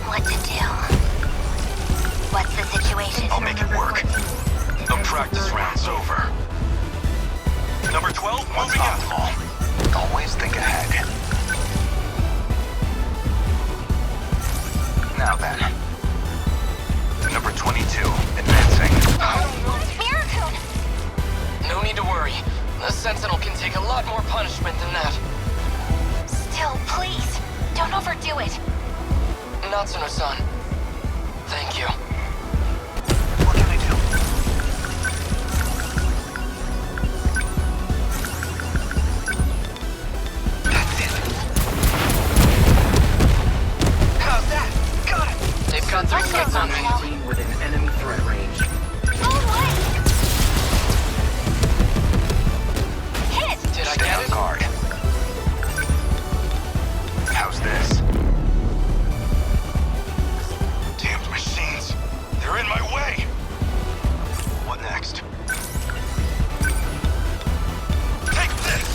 What to do? What's the situation? I'll make it work. The practice round's over. Number 12, moving out. Always think ahead. Now then. Number 22, advancing. Mirakun! No need to worry. The Sentinel can take a lot more punishment than that. Still, please, don't overdo it. Natsuno-san. Thank you. What can I do? That's it. How's that? Got it. They've got their Let's go, sights on me. Natsuno. Within enemy threat range. Oh, what? Hit! Did I Stay get on it? guard. How's this? Damned machines. They're in my way. What next? Take this.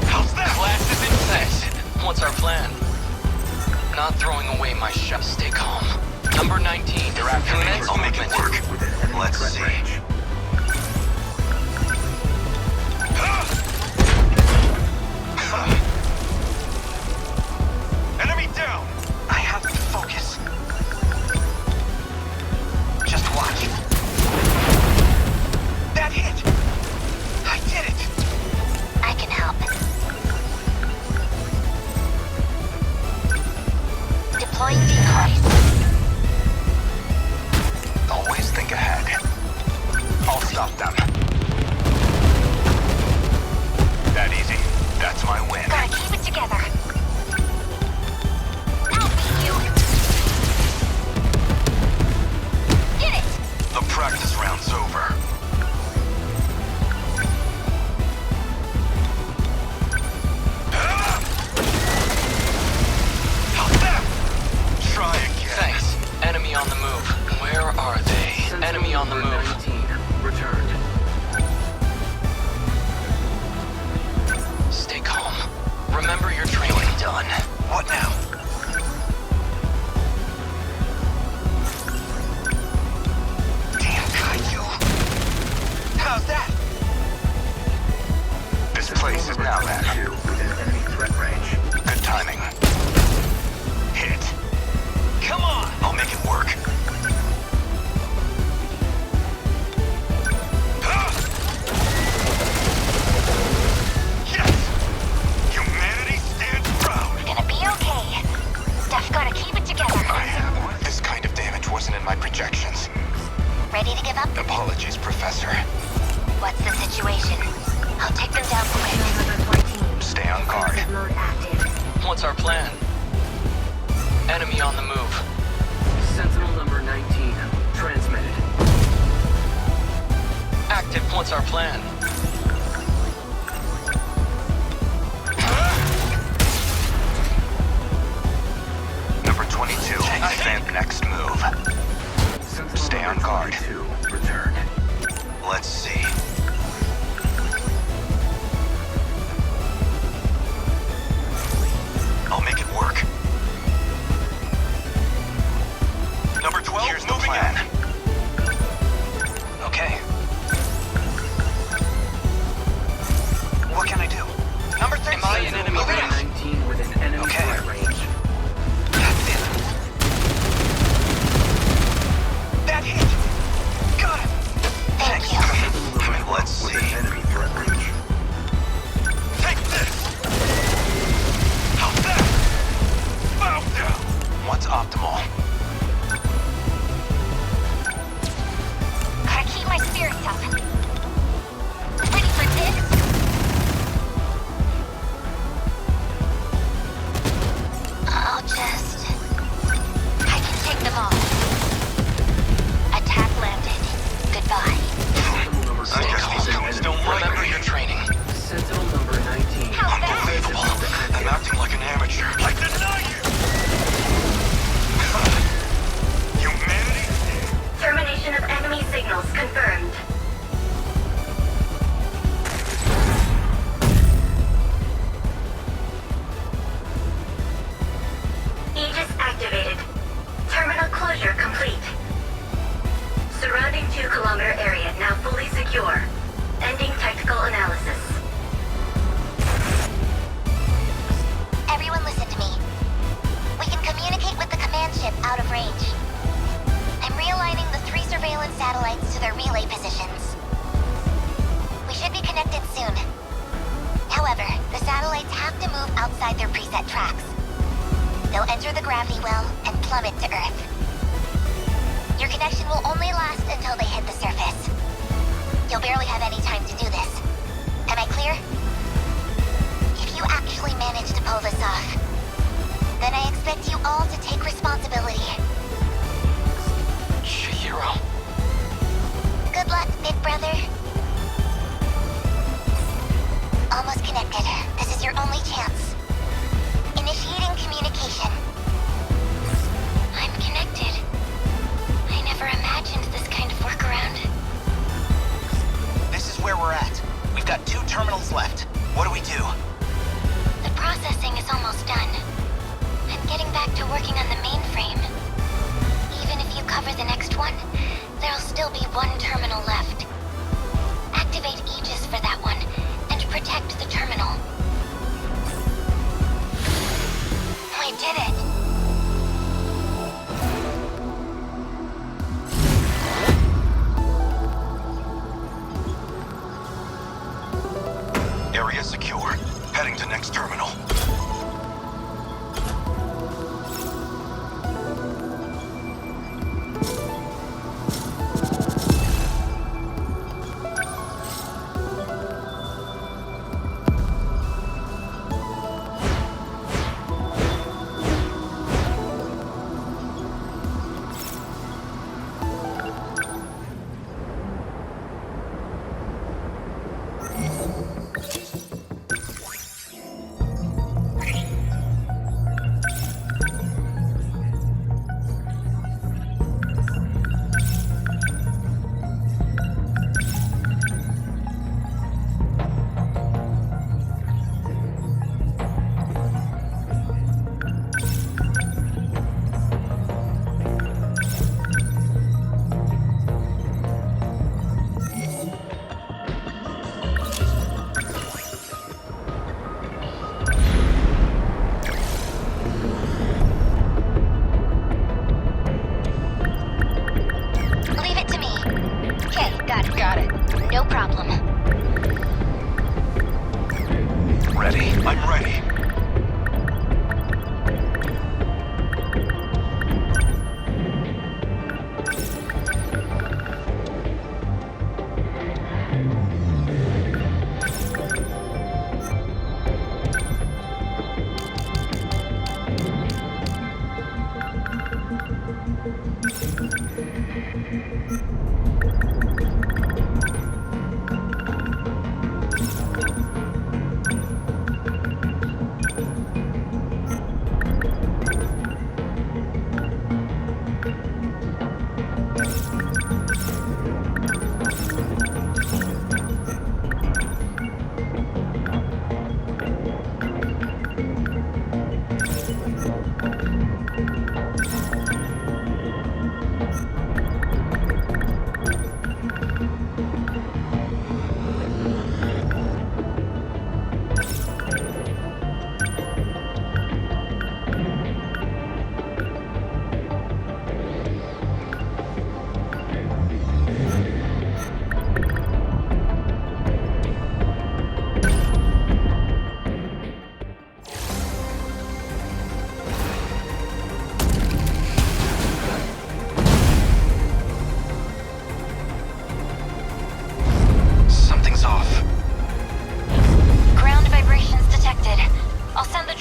How's that? Class is in set. What's our plan? Not throwing away my shot. Stay calm. Number 19. They're after me. Commence I'll make it movement. work. Within enemy Let's threat see. range. Enemy down. I have to focus. Just watch. That hit. I did it. I can help. Deploying decoys. Always think ahead. I'll stop them. That easy. That's my what's our plan? Enemy on the move. Sentinel number 19, transmitted. Active, what's our plan? Number 22, defend next move. Sentinel Stay on number guard. 22, return. Let's see. I'll make it work. Number 12, Here's the moving plan. in. Okay. What can I do? Number 13. Am I in enemy Number range? 19 within enemy Okay. threat range. That's it. That hit. Got him. Thank you. Sentinel number 12 Let's see. within enemy threat range. Take this! How's that? Bow down! What's optimal? Gotta keep my spirits up. Ready for this? I'll just... I can take them all. Attack landed. Goodbye. Sentinel number 12 I guess these within guys enemy don't threat like Remember me. your training. Sentinel number 19. How's that? Unbelievable. I'm acting like an amateur. I deny you! Humanity? Termination of enemy signals confirmed. Aegis activated. Terminal closure complete. Surrounding 2-kilometer area now fully secure. Ending tactical analysis. Everyone listen to me. We can communicate with the command ship out of range. I'm realigning the 3 surveillance satellites to their relay positions. We should be connected soon. However, the satellites have to move outside their preset tracks. They'll enter the gravity well and plummet to Earth. Your connection will only last until they hit the surface. You'll barely have any time to do this. Am I clear? If you actually manage to pull this off, then I expect you all to take responsibility. Chihiro. Good luck, big brother. Almost connected. This is your only chance. Initiating communication. I'm connected. I never imagined this kind of workaround. This is where we're at. We've got 2 terminals left. What do we do? The processing is almost done. I'm getting back to working on the mainframe. Even if you cover the next one, there'll still be 1 terminal left. Activate Aegis for that one, and protect the terminal. We did it! Area secure. Heading to next terminal. Got it. No problem. Ready? I'm ready.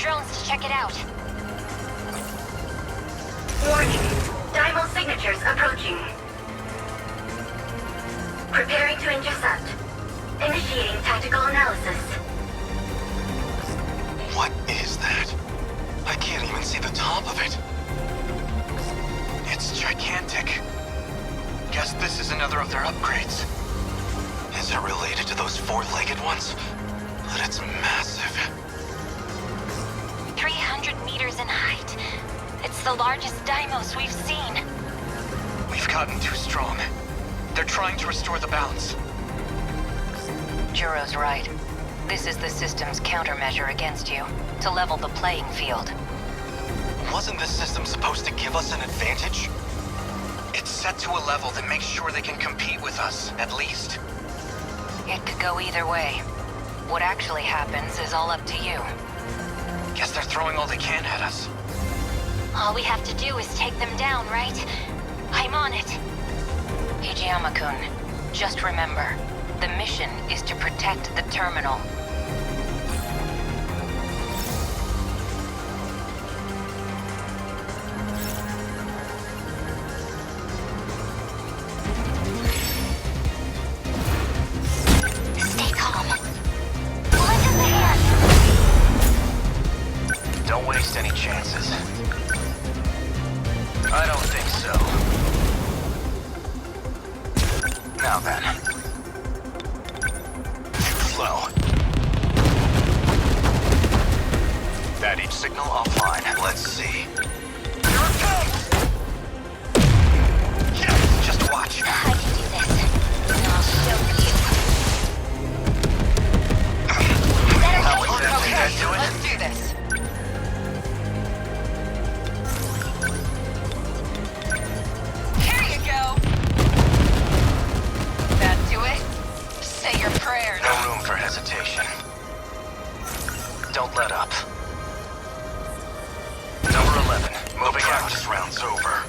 drones to check it out. Warning. Dymo signatures approaching. Preparing to intercept. Initiating tactical analysis. What is that? I can't even see the top of it. It's gigantic. Guess this is another of their upgrades. Is it related to those four-legged ones? But it's massive. 300 meters in height. It's the largest Deimos we've seen. We've gotten too strong. They're trying to restore the balance. Juro's right. This is the system's countermeasure against you, to level the playing field. Wasn't this system supposed to give us an advantage? It's set to a level that makes sure they can compete with us, at least. It could go either way. What actually happens is all up to you. Guess they're throwing all they can at us. All we have to do is take them down, right? I'm on it. Hijiyama-kun, just remember, the mission is to protect the terminal. Stay calm. Lend us a hand. Don't waste any chances. I don't think so. Now then. Too slow. Baggage signal offline. Let's see. Here it comes! Yes! Just watch. I can do this. And I'll show you. Is that How okay? was that? Did that do it? Let's do this. Here you go. That do it? Say your prayers. No room for hesitation. Don't let up. Number 11. Moving out. Practice round's over.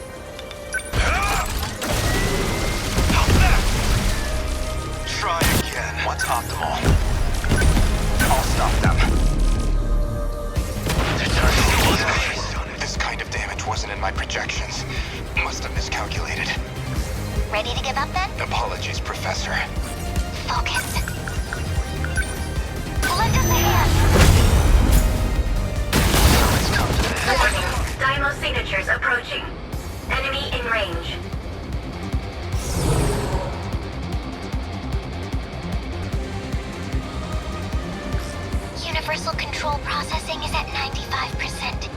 How's that? Try again. What's optimal? I'll stop them. They're targeting. This kind of damage wasn't in my projections. Must have miscalculated. Ready to give up then? Apologies, Professor. Focus. Lend us a hand. It's come to this. Warning. Dymo signatures approaching. Enemy in range. Universal control processing is at 95%.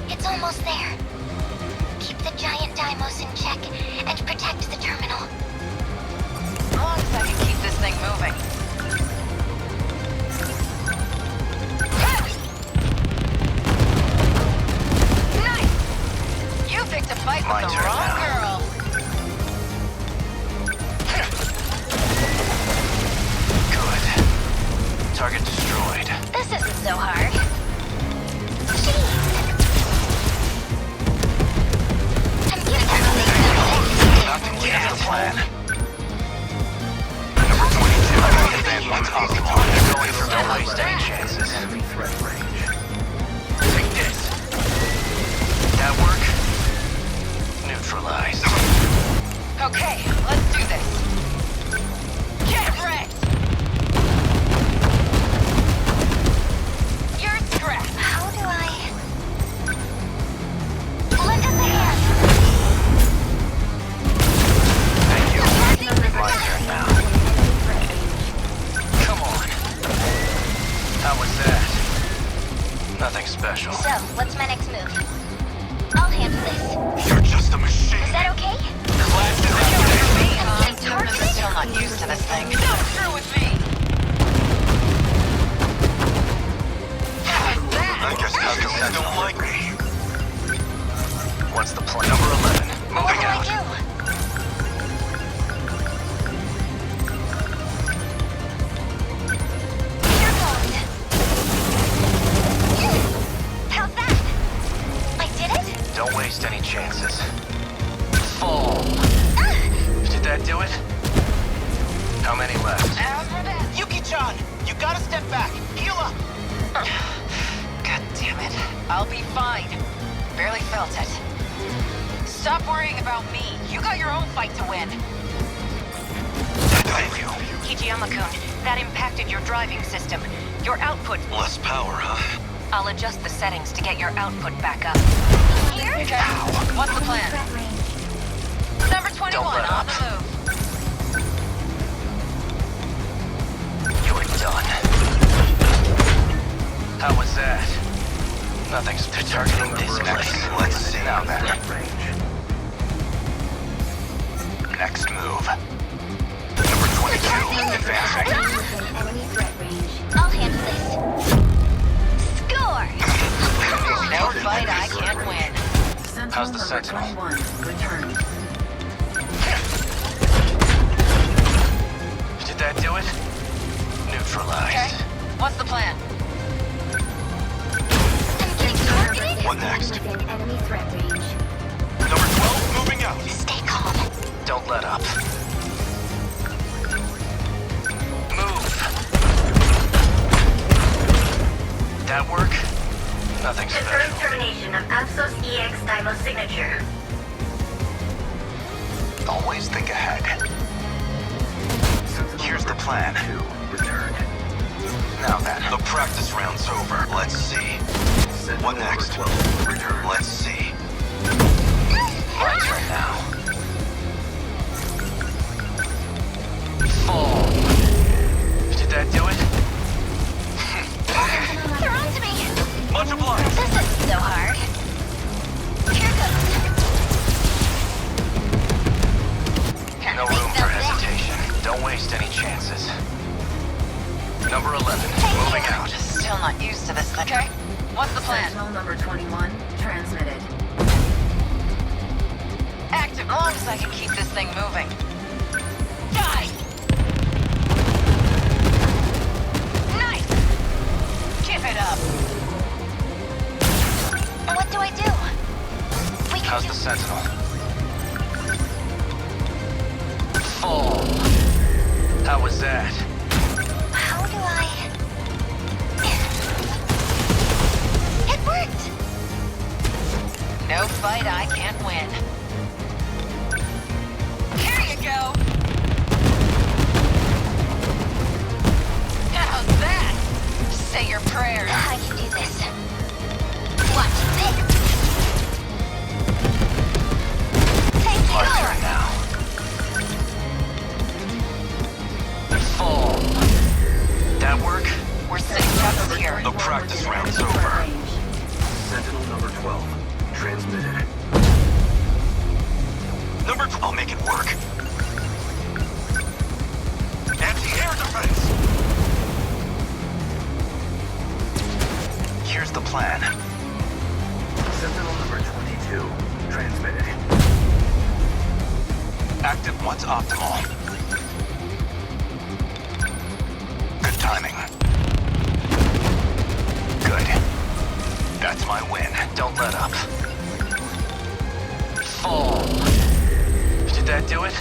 It's almost there. Keep the giant Deimos in check and protect the terminal. As long as I can keep this thing moving. Nice! You picked a fight My with the turn wrong now. girl. Good. Target destroyed. This isn't so hard. Jeez. I'm getting Nothing changes the plan. Number 22. What's optimal? They're going for don't waste any chances. Enemy threat range. Take this. That work? Neutralized. Okay, let's do this. Get wrecked! You're scrapped. How do I... Lend us a hand. Thank you. My turn now. Come on. How was that? Nothing special. So, what's my next move? I'll handle this. You're just a machine. Is that okay? Class is I'm still not used to this thing. Don't screw with me! I guess these guys don't like me. What's the plan? Number 11. What Moving do I out. do? Here goes. How's that? I did it? Don't waste any chances. Fall. Did that do it? How many left? Yuki-chan, you gotta step back. Heal up. God damn it. I'll be fine. Barely felt it. Stop worrying about me. You got your own fight to win. KAIJU. Kijiyama-kun, that impacted your driving system. Your output. Less power, huh? I'll adjust the settings to get your output back up. Here? Okay. What's the plan? Number 21 Don't let on up. the move. You're done. How was that? Nothing's targeting this place. Let's see. Now then. Next move. Number 22, advancing. Enemy threat range. I'll handle this. Score! No fight I can't win. How's the Sentinel? Did that do it? Neutralized. Okay. What's the plan? I'm getting targeted. What next? Within enemy threat range. Number 12, moving out. Stay calm. Don't let up. Move. That work? Nothing Confirm special. termination of Apsos EX Dymo signature. Always think ahead. Here's the plan. Now then. The practice round's over. Let's see. What next? Let's see. My turn now. Fall. Did that do it? They're onto me. Much obliged. This isn't so hard. Here goes. No room for hesitation. Don't waste any chances. Number 11, moving out. Still not used to this thing. Okay. What's the plan? Sentinel number 21 transmitted. Active. As long as I can keep this thing moving. Die! Nice! Give it up. What do I do? We can How's the Sentinel? Fall. How was that? How do I... It worked! No fight I can't win. Here you go! How's that? Say your prayers. I can do this. Watch this! Take My turn now. Fall. That work? We're sitting ducks here. The practice round's Threat over. range. Sentinel number 12. Transmitted. Number 12, I'll make it work. Anti-air defense! Here's the plan. Sentinel number 22. Transmitted. Active once optimal. Good timing. Good. That's my win. Don't let up. Fall. Did that do it?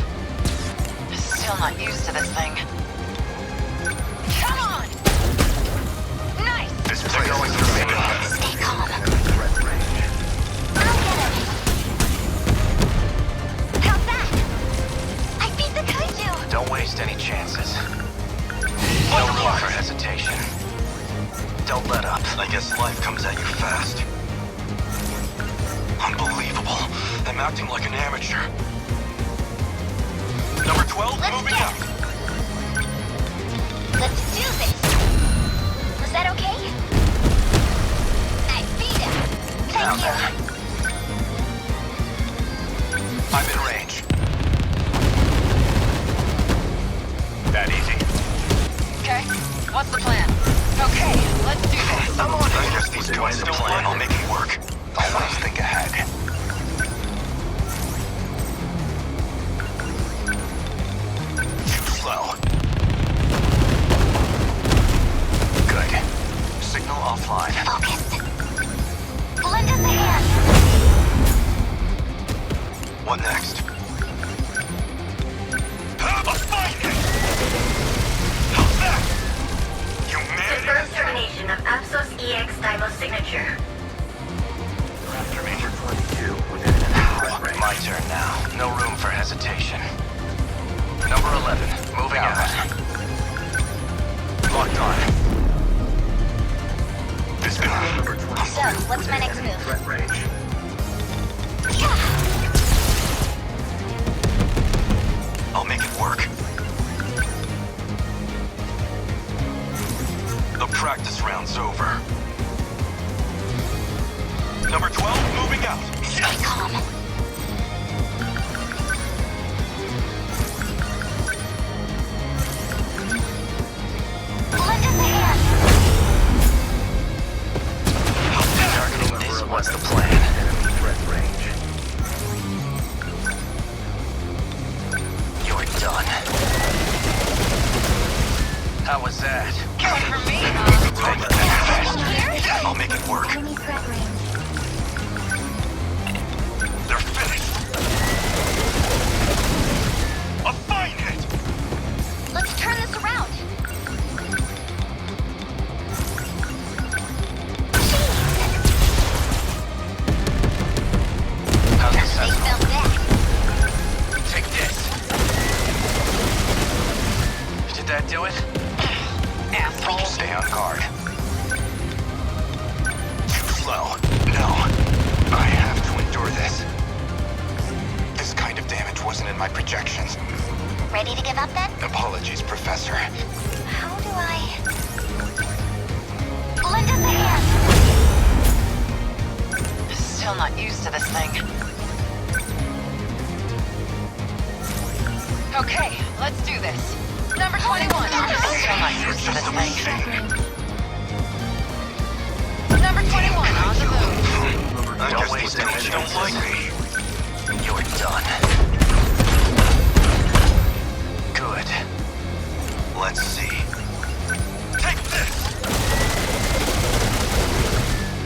Still not used to this thing. Come on! Nice! This place going through me. Stay calm. Threat range. I'll get him. How's that? I beat the kaiju! Don't waste any chances. No room for hesitation. Don't let up. I guess life comes at you fast. Unbelievable. I'm acting like an amateur. Number 12, Let's moving get out. Let's do this! Was that okay? I beat him! Now Thank you! then. I'm in range. That easy? Okay. What's the plan? Okay, let's do this. I'm on I guess these guys don't plan. I'll make it work. Always think ahead. Too slow. Good. Signal offline. Focus. Lend us a hand. What next? Have a fight! How's that? You Confirm managed? termination of Apsos EX Dymo signature. turn now. No room for hesitation. Number 11, moving out. Locked on. This Sentinel number 22 So, what's my next enemy move? threat range. I'll make it work. The practice round's over. Number 12, moving out. Stay calm. Lend us a hand. Targeting this was the plan. Enemy threat range. You're done. How was that? Good for me, huh? I'll make it work. Enemy threat range. They're finished. A fine hit. Let's turn this around. How's the They Sentinel? felt that. Take this. Did that do it? Asshole. Stay on guard. Too slow. No. I have to endure this. This kind of damage wasn't in my projections. Ready to give up then? Apologies, Professor. How do I... Lend us a hand. Still not used to this thing. Okay, let's do this. Number 21. Still not used to this thing. Number 21 on the move. Number I Don't guess waste these any dudes don't like me. You're done. Good. Let's see. Take this!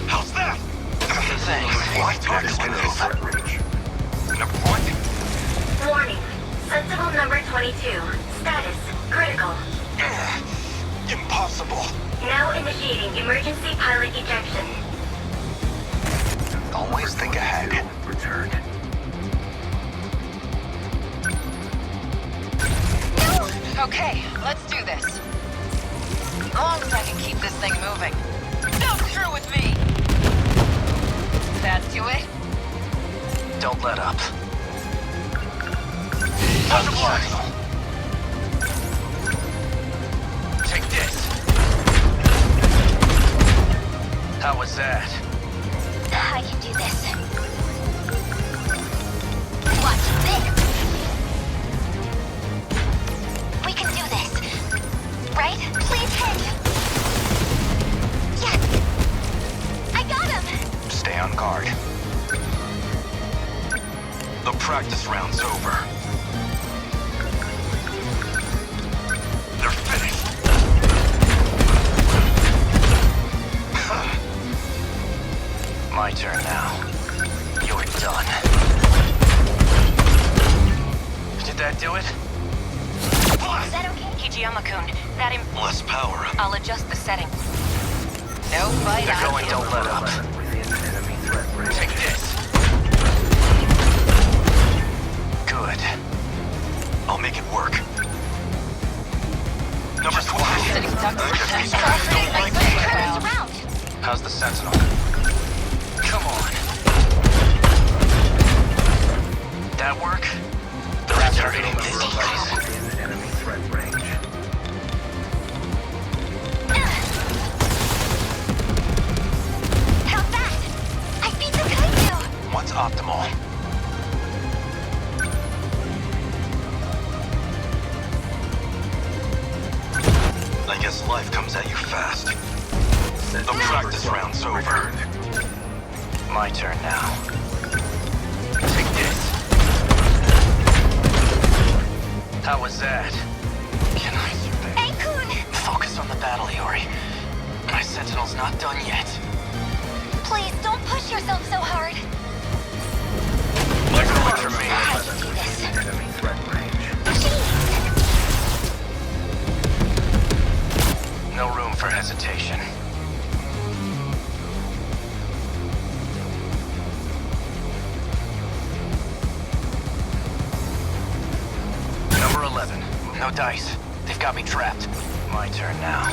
How's that? Thanks. What? Next move. threat range. Number 1? Warning. Sentinel number 22. Status critical. Impossible. Now initiating emergency pilot ejection. Always think ahead. Returned. Okay, let's do this. As long as I can keep this thing moving. Don't screw with me! That do it? Don't let up. How's the Sentinel? Take this. How was that? I can do this. Watch this. We can do this. Right? Please hit. Yes. I got him. Stay on guard. The practice round's over. They're finished. My turn now. You're done. Did that do it? Is that okay? Kijiyama-kun, that Less power. I'll adjust the setting. No fight, They're I going, can't don't let up. Within enemy threat range. Take this. Good. I'll make it work. Number 12. Sitting ducks for 10 It's all pretty nice. Let's turn this around. How's the Sentinel? Come on. That work? They're targeting this place. Within enemy threat range. How's that? I beat the KAIJU. What's optimal? I guess life comes at you fast. The practice round's over. My turn now. Take this. How was that? Can I survey? Hey, Kun. Focus on the battle, Iori. My Sentinel's not done yet. Please don't push yourself so hard. Leave it for me. I can do this. Enemy threat range. Jeez. No room for hesitation. No dice. They've got me trapped. My turn now.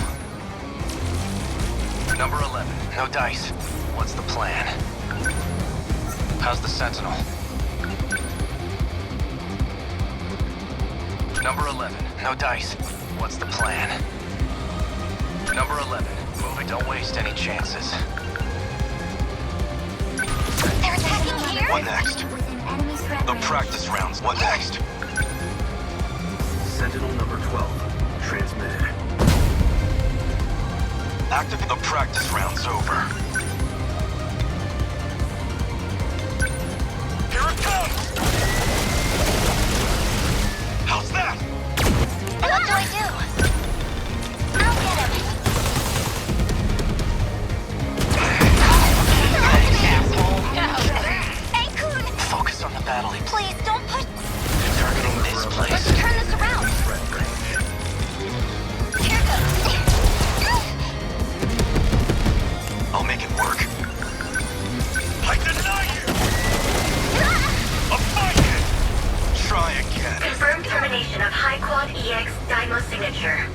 Number 11. No dice. What's the plan? How's the Sentinel? Number 11. No dice. What's the plan? Number 11. Moving. Don't waste any chances. They're attacking here? What next? Within enemy threat The range. practice rounds. What next? Sentinel number 12. Transmitted. Activate the practice rounds over. Here it comes! How's that? What do I do? I'll get him. Hey, Kun! Focus on the battle. Please don't push. Targeting this place. Let's turn this around. Threat range. Here goes. I'll make it work. I deny you! I'm fighting! Try again. Confirmed termination of High Quad EX Dymo signature.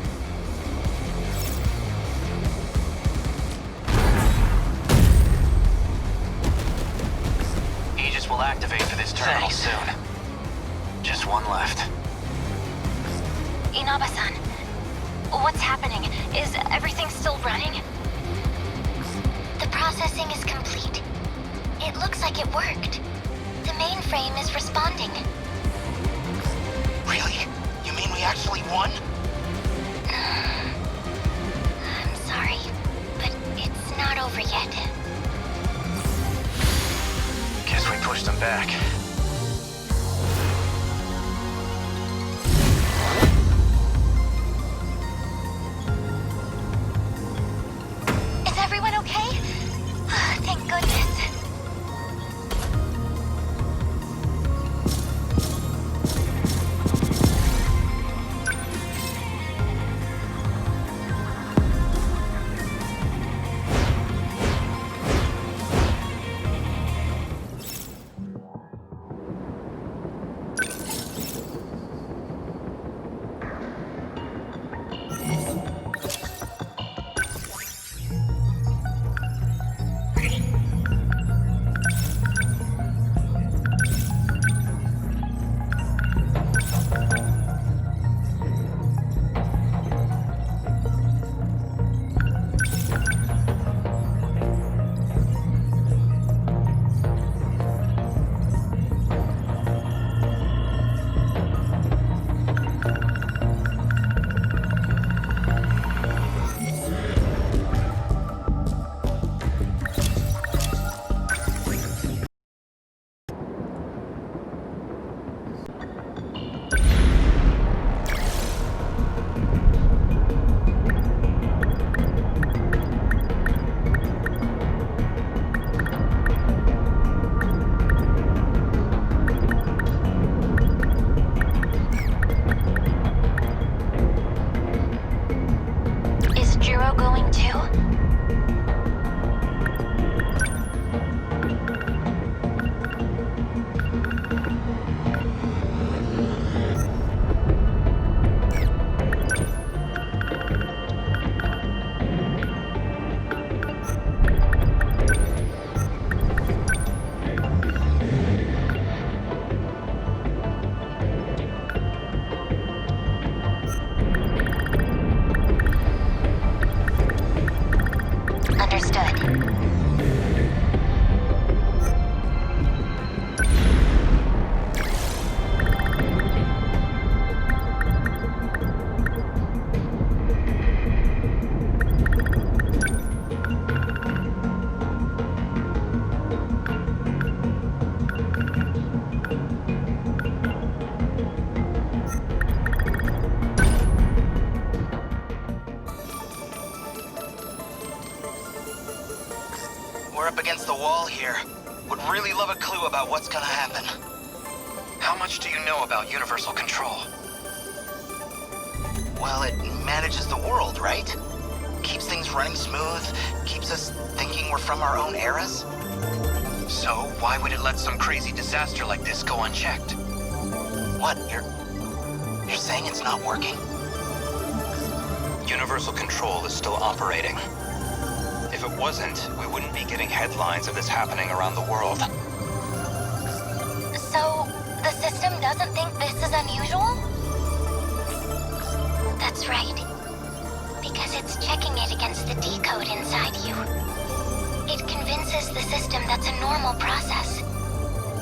Aegis will activate for this terminal soon. Just one left. Inaba-san, what's happening? Is everything still running? The processing is complete. It looks like it worked. The mainframe is responding. Really? You mean we actually won? I'm sorry, but it's not over yet. Guess we pushed them back. Is everyone okay? Thank goodness. Is Jiro going too? Understood. We're up against the wall here. Would really love a clue about what's gonna happen. How much do you know about universal control? Well, it manages the world, right? Keeps things running smooth, keeps us thinking we're from our own eras. So, why would it let some crazy disaster like this go unchecked? What, you're You're saying it's not working? Universal Control is still operating. If it wasn't, we wouldn't be getting headlines of this happening around the world. So, the system doesn't think this is unusual? That's right. Because it's checking it against the decode inside you. It convinces the system that's a normal process.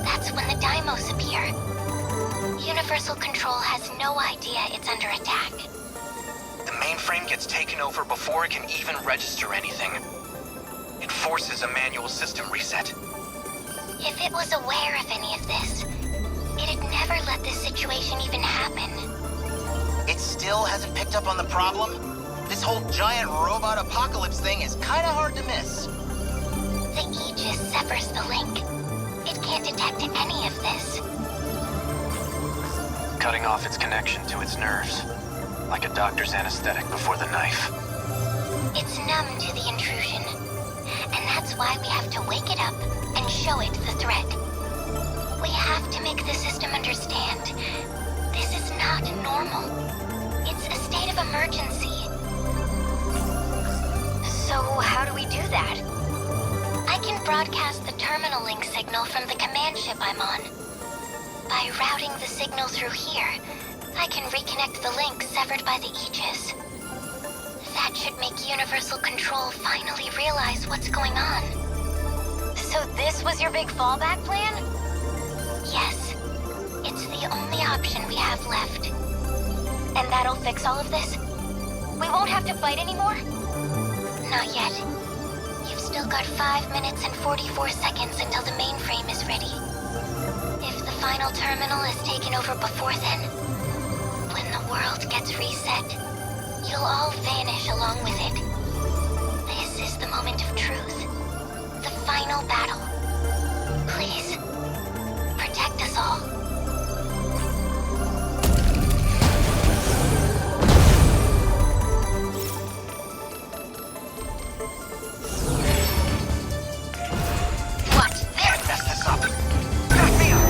That's when the Deimos appear. Universal Control has no idea it's under attack. The mainframe gets taken over before it can even register anything. It forces a manual system reset. If it was aware of any of this, it'd never let this situation even happen. It still hasn't picked up on the problem? This whole giant robot apocalypse thing is kinda hard to miss. The Aegis severs the link. It can't detect any of this. Cutting off its connection to its nerves. Like a doctor's anesthetic before the knife. It's numb to the intrusion. And that's why we have to wake it up and show it the threat. We have to make the system understand. This is not normal. It's a state of emergency. So how do we do that? I can broadcast the terminal link signal from the command ship I'm on. By routing the signal through here, I can reconnect the link severed by the Aegis. That should make Universal Control finally realize what's going on. So this was your big fallback plan? Yes. It's the only option we have left. And that'll fix all of this? We won't have to fight anymore? Not yet. You've still got 5 minutes and 44 seconds until the mainframe is ready. If the final terminal is taken over before then, when the world gets reset, you'll all vanish along with it. This is the moment of truth. The final battle. Please, protect us all. Watch this! Can't mess this up! Back me up!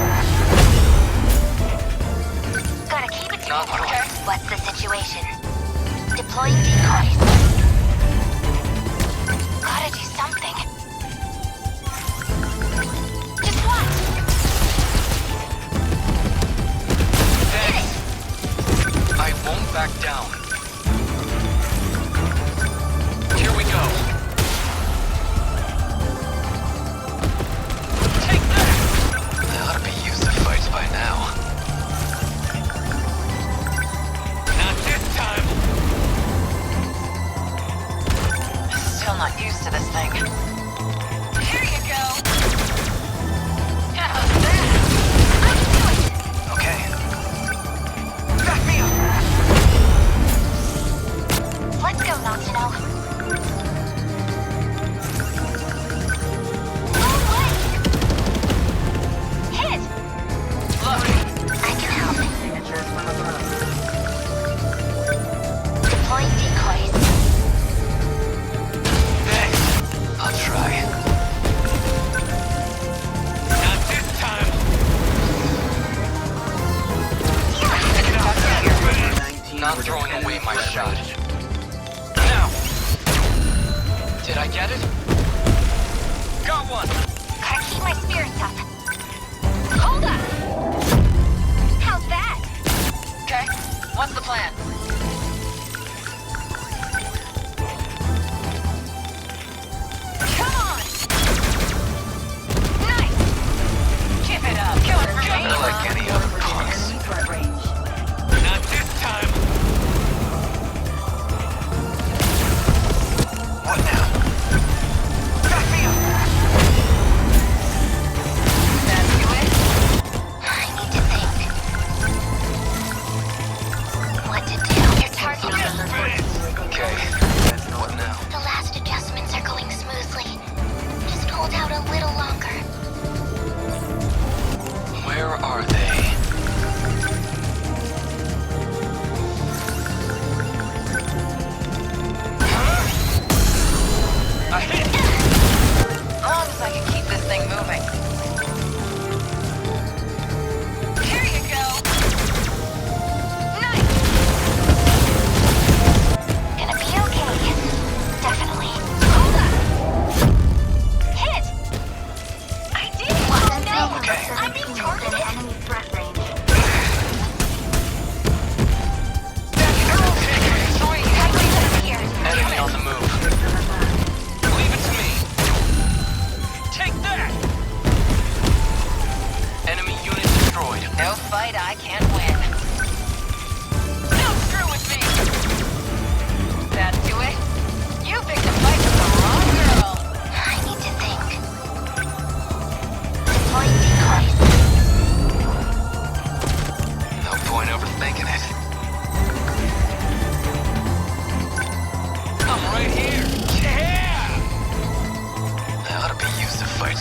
Gotta keep it Not together. right. What's the situation? Deploying decoys. Gotta do something. Just watch! Hit it! I won't back down. Here we go. Take that! I ought to be used to fights by now. Not this time. Still not used to this thing. Here you go. How's that? I can do it! Okay. Back me up! Let's go, Sentinel. Hit! Look, I can help. Signatures from above. Deploying decoys. Thanks. I'll try. Not this time. Not throwing away my shot. Now. Did I get it? Got one. Gotta keep my spirits up. Hold up! How's that? okay? What's the plan? Come on! Nice! Give it up. Kill it for me. Not like any other punks. Enemy threat range. Not this time. What now? Back me up! That do it? I need to think. What to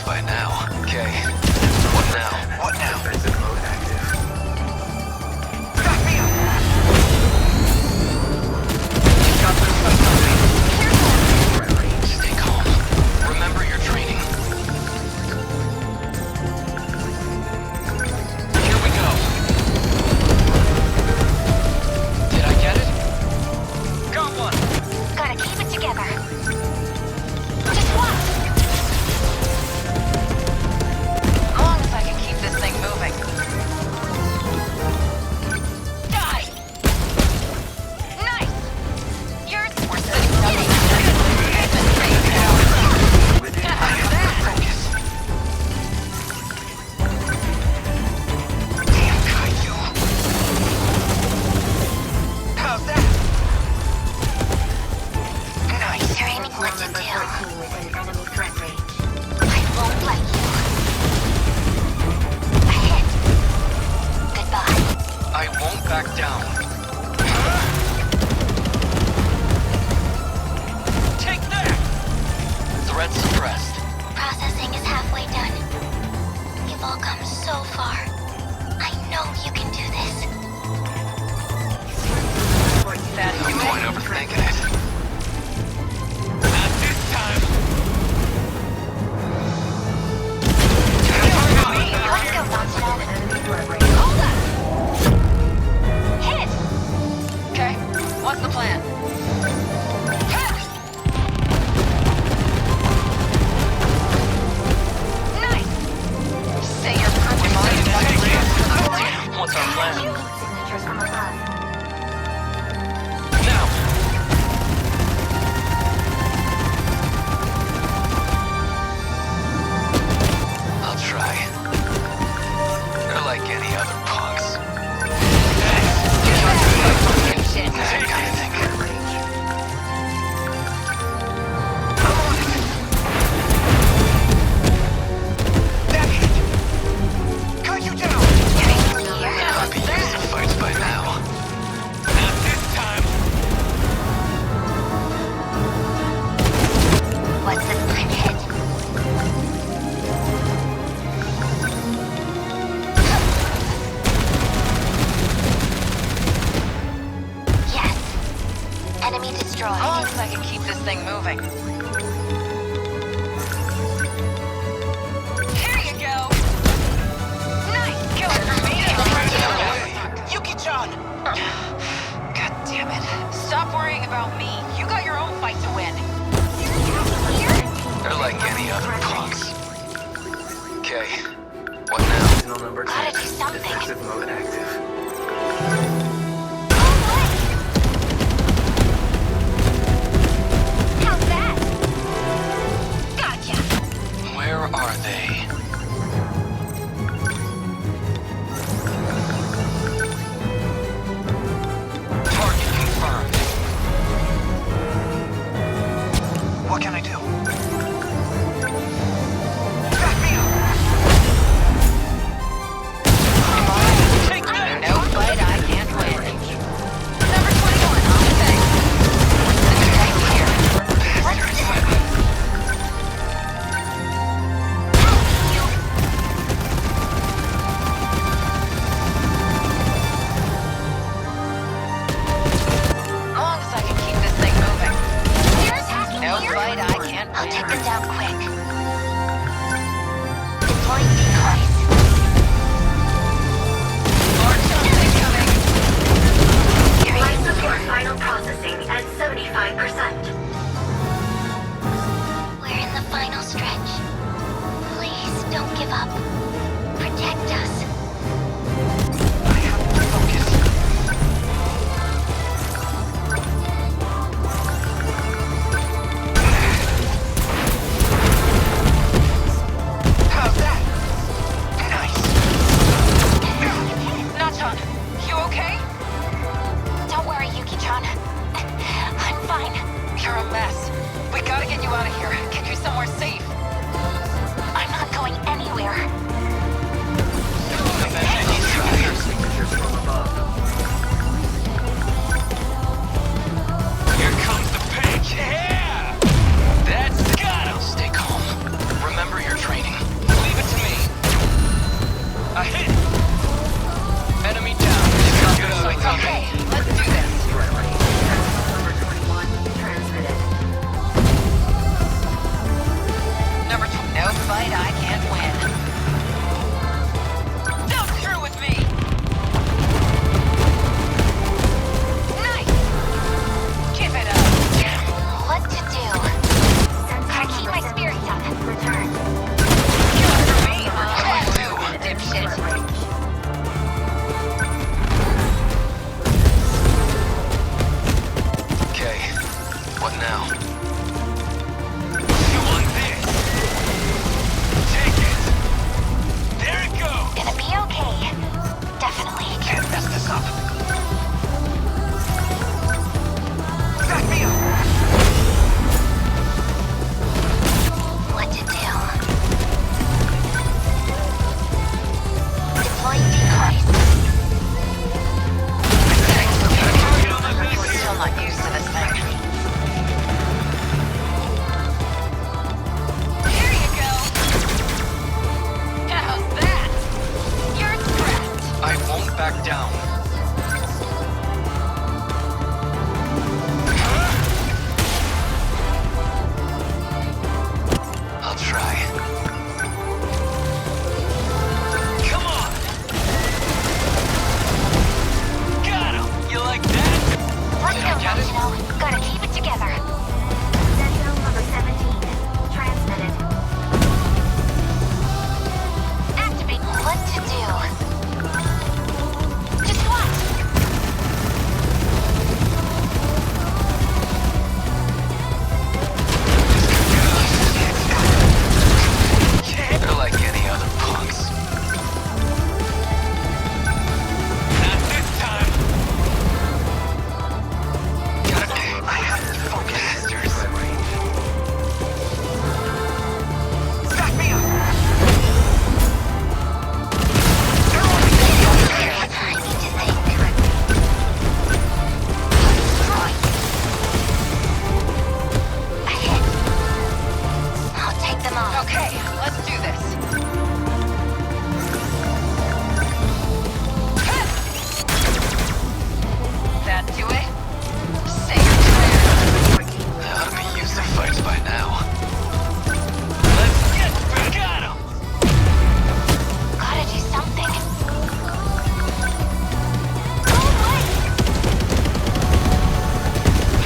fights by now. Okay. What now? What now? Defensive mode active. Back me up! You got this fight on me. Stay calm. Remember your training. Here we go. Did I get it? Got one. Gotta keep it together. Just watch! As long as I can keep this thing moving. Die! Nice! Yours were sitting up. Damn Kaiju. How's that? Nice. You're aiming what to Number do. 13 within enemy threat range. I won't let you. A hit. Goodbye. I won't back down. Take that! Threat suppressed. Processing is halfway done. You've all come so far. I know you can do this. No point overthinking it. Not this time. Let's go, Sentinel. Enemy threat range. Hold up! Hit! Okay, what's the plan? Nice! Say your purpose. What's our plan? Signatures from above. Now! I'll try. They're like any other punks. That kind of thing. That hit! KAIJU down! I'd be used to fights by now. Not this time! What's the sprint hit? Yes. Enemy destroyed. As long as I can keep this thing moving. Here you go! Nice kill for me! Yuki-chan! God damn it. Stop worrying about me. You got your own fight to win. They're like any other punks. Okay. What now? Sentinel number 10. Gotta do something. Defensive mode active. How's that? Gotcha. Where are they? Target confirmed. What can I do? Back me up! Take that! No fight I can't win. Number 21, on the thing. Right here. As long as I can keep this thing moving. No fight I can't I'll win. take them down quick. Deploying decoys. Life support final processing at 75%. We're in the final stretch. Please don't give up. Protect us. I have to focus. How's that? Nice. Nachan, you okay? Don't worry, Yuki-chan. I'm fine. You're a mess. We gotta get you out of here. Get you somewhere safe. I'm not going anywhere. fight I can't win. Don't screw with me! Nice! Give it up! What to do? Gotta keep my spirits up. Return. Kill it for me, huh? Dipshit. Okay, what now? You want this? Take it! There it goes! Gonna be okay. Definitely. Can't mess this up. Back me up! What to do? Deploying decoys. We're still not used to this thing. Here you go! How's that? You're trapped! I won't back down. I'll try. Come on! Got him! You like that? Let's Did I go, get it? Sentinel. Gotta keep it together. Sentinel number 17. Transmitted. Activate. What to do? Just watch. They're like any other punks. Not this time! I have to focus. Back me up! I need to think. Destroy. A hit. I'll take them off. Okay, let's do this. That do it? Say your prayers. They ought to be used to fights by now. Let's get back at him! Gotta do something. Oh, what?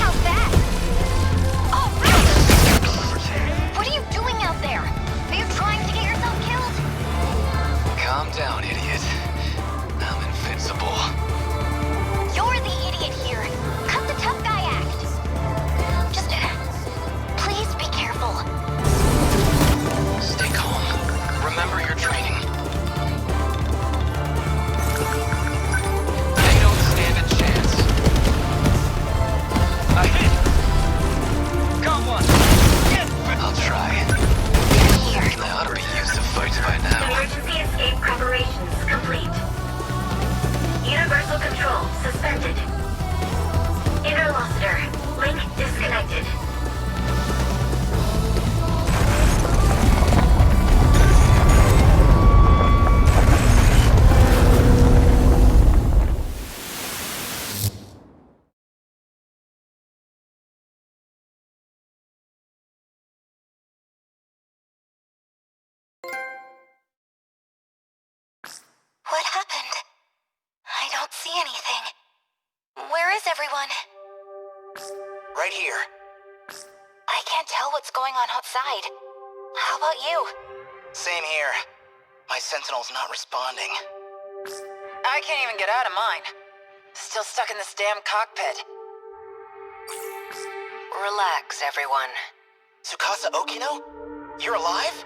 How's that? Oh, right! What are you doing out there? Are you trying to get yourself killed? Calm down, idiot. I'm invincible. You're the idiot here. Cut the tough guy act. Just, please be careful. Stay calm. Remember your training. They don't stand a chance. I hit! Got one! Get back! I'll try. Here. They ought to be used to fights by now. Emergency escape preparations complete. Universal control suspended. Interlocutor link disconnected. What happened? I don't see anything. Where is everyone? Right here. I can't tell what's going on outside. How about you? Same here. My Sentinel's not responding. I can't even get out of mine. Still stuck in this damn cockpit. Relax, everyone. Tsukasa Okino? You're alive?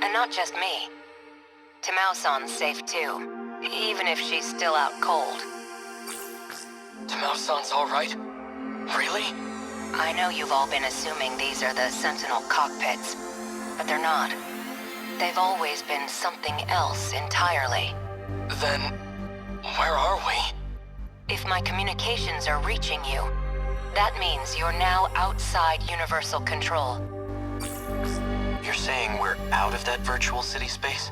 And not just me. Tamao-san's safe too, even if she's still out cold. Tamao-san's all right? Really? I know you've all been assuming these are the Sentinel cockpits, but they're not. They've always been something else entirely. Then, where are we? If my communications are reaching you, that means you're now outside Universal Control. You're saying we're out of that virtual city space?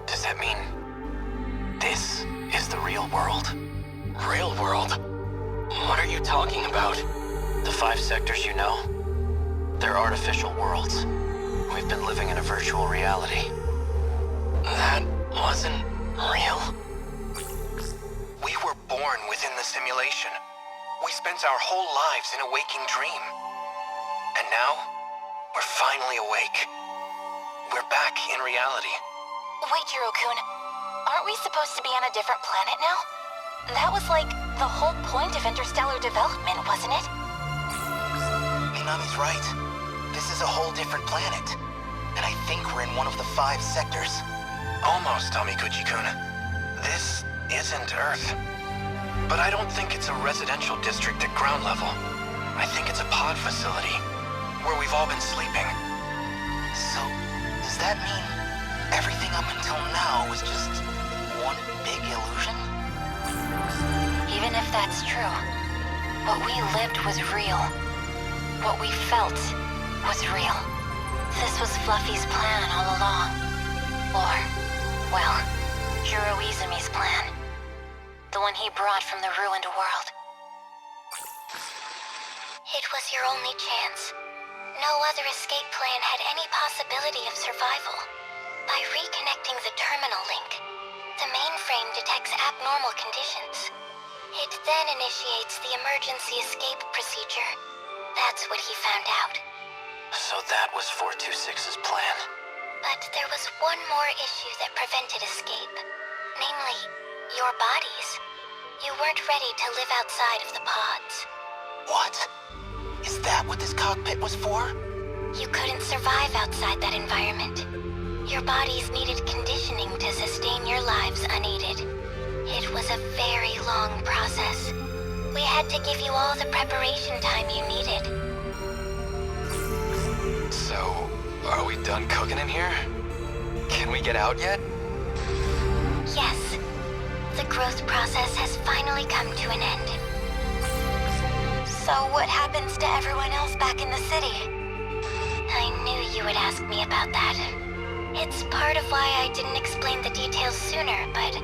Does that mean this is the real world? Real world? What are you talking about? The 5 sectors you know? They're artificial worlds. we've been living in a virtual reality. That wasn't real. We were born within the simulation. We spent our whole lives in a waking dream. And now, we're finally awake. We're back in reality. Wait, Jiro-kun. Aren't we supposed to be on a different planet now? That was like the whole point of interstellar development, wasn't it? Minami's right. This is a whole different planet. And I think we're in one of the 5 sectors. Almost, Tamikuchi-kun. This isn't Earth. But I don't think it's a residential district at ground level. I think it's a pod facility, where we've all been sleeping. So, does that mean everything up until now was just one big illusion? Even if that's true, what we lived was real. What we felt was real. This was Fluffy's plan all along. Or, well, Jiro Izumi's plan. The one he brought from the ruined world. It was your only chance. No other escape plan had any possibility of survival. By reconnecting the terminal link, the mainframe detects abnormal conditions. It then initiates the emergency escape procedure. That's what he found out. So that was 426's plan. But there was one more issue that prevented escape. Namely, your bodies. You weren't ready to live outside of the pods. What? Is that what this cockpit was for? You couldn't survive outside that environment. Your bodies needed conditioning to sustain your lives unaided. It was a very long process. We had to give you all the preparation time you needed. So, are we done cooking in here? Can we get out yet? Yes. The growth process has finally come to an end. So what happens to everyone else back in the city? I knew you would ask me about that. It's part of why I didn't explain the details sooner, but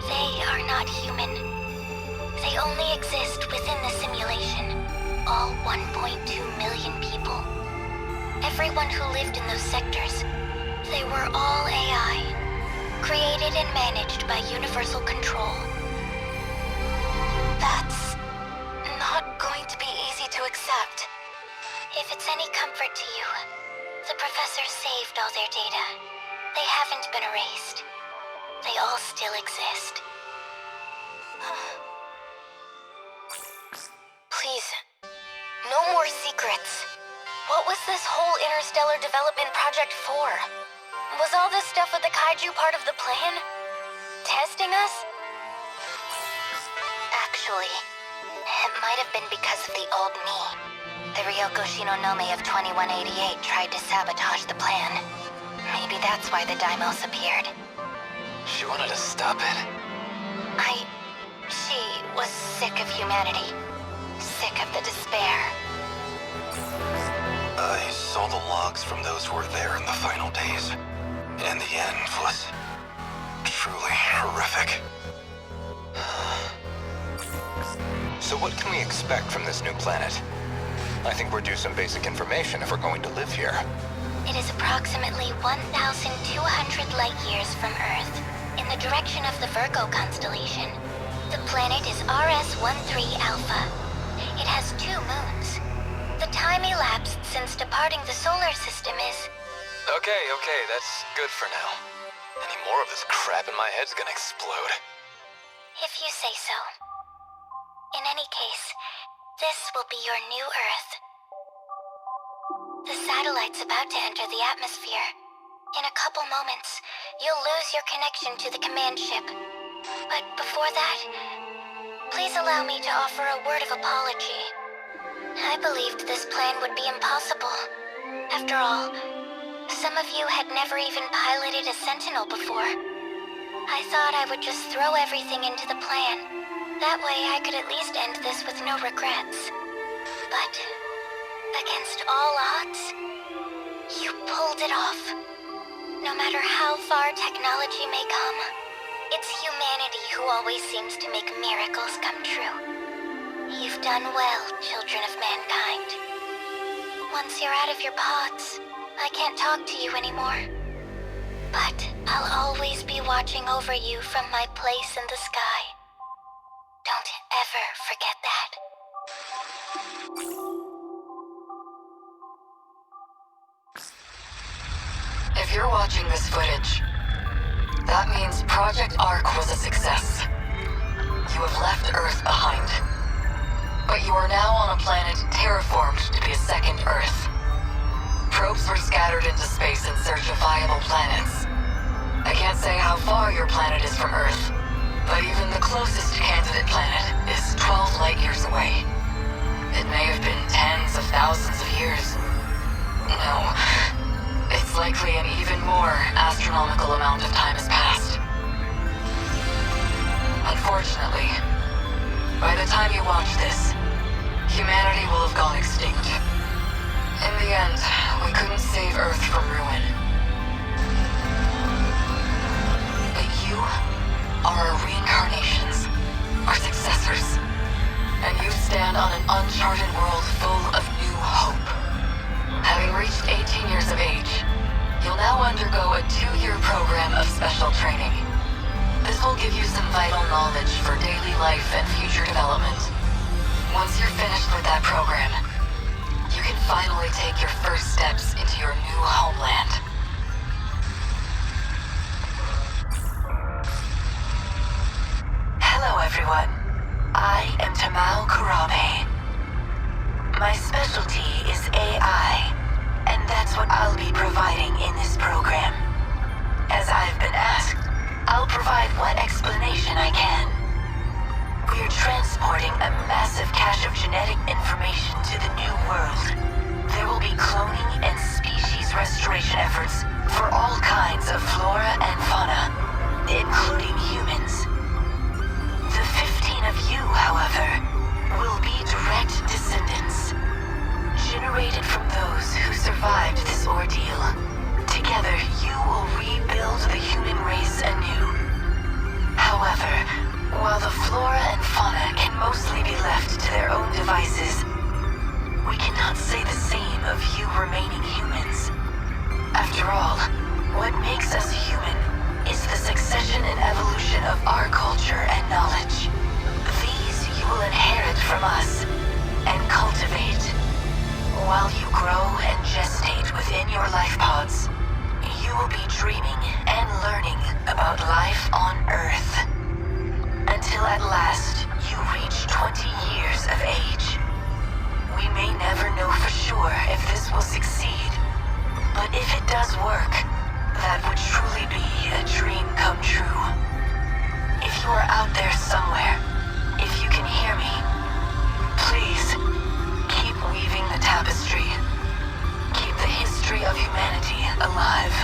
they are not human. They only exist within the simulation. All 1.2 million people. Everyone who lived in those sectors. They were all AI. Created and managed by Universal Control. That's not going to be easy to accept. If it's any comfort to you, the professor saved all their data. They haven't been erased. They all still exist. Please, no more secrets. What was this whole interstellar development project for? Was all this stuff with the kaiju part of the plan? Testing us? Actually, it might have been because of the old me. The Ryoko Shinonome of 2188 tried to sabotage the plan. Maybe that's why the Daimos appeared. She wanted to stop it? She was sick of humanity. Sick of the despair. I saw the logs from those who were there in the final days. And the end was truly horrific. So what can we expect from this new planet? I think we're due some basic information if we're going to live here. It is approximately 1,200 light years from Earth, in the direction of the Virgo constellation. The planet is RS-13 Alpha. It has 2 moons. The time elapsed since departing the solar system is... Okay, that's good for now. Any more of this crap in my head's gonna explode. If you say so. In any case, this will be your new Earth. The satellite's about to enter the atmosphere. In a couple moments, you'll lose your connection to the command ship. But before that, please allow me to offer a word of apology. I believed this plan would be impossible. After all, some of you had never even piloted a Sentinel before. I thought I would just throw everything into the plan. That way I could at least end this with no regrets. But, against all odds, you pulled it off. No matter how far technology may come, it's humanity who always seems to make miracles come true. You've done well, children of mankind. Once you're out of your pods, I can't talk to you anymore. But I'll always be watching over you from my place in the sky. Don't ever forget that. If you're watching this footage, that means Project Ark was a success. You have left Earth behind. But you are now on a planet terraformed to be a second Earth. Probes were scattered into space in search of viable planets. I can't say how far your planet is from Earth, but even the closest candidate planet is 12 light years away. It may have been tens of thousands of years. No, it's likely an even more astronomical amount of time has passed. Unfortunately, by the time you watch this, humanity will have gone extinct. In the end, we couldn't save Earth from ruin. But you are our reincarnations, our successors. And you stand on an uncharted world full of new hope. Having reached 18 years of age, you'll now undergo a 2-year program of special training. This will give you some vital knowledge for daily life and future development. Once you're finished with that program, you can finally take your first steps into your new homeland. Hello, everyone. I am Tamao Kurabe. My specialty is AI, and that's what I'll be providing in this program. As I've been asked, I'll provide what explanation I can. We're transporting a massive cache of genetic information to the new world. There will be cloning and species restoration efforts for all kinds of flora and fauna, including humans. The 15 of you, however, will be direct descendants, generated from those who survived this ordeal. Together, you will rebuild the human race anew. However, while the flora and fauna can mostly be left to their own devices, we cannot say the same of you remaining humans. After all, what makes us human is the succession and evolution of our culture and knowledge. These you will inherit from us and cultivate. While you grow and gestate within your life pods, you will be dreaming and learning about life on Earth. Until at last, you reach 20 years of age. We may never know for sure if this will succeed, but if it does work, that would truly be a dream come true. If you are out there somewhere, if you can hear me, please, keep weaving the tapestry. Keep the history of humanity alive.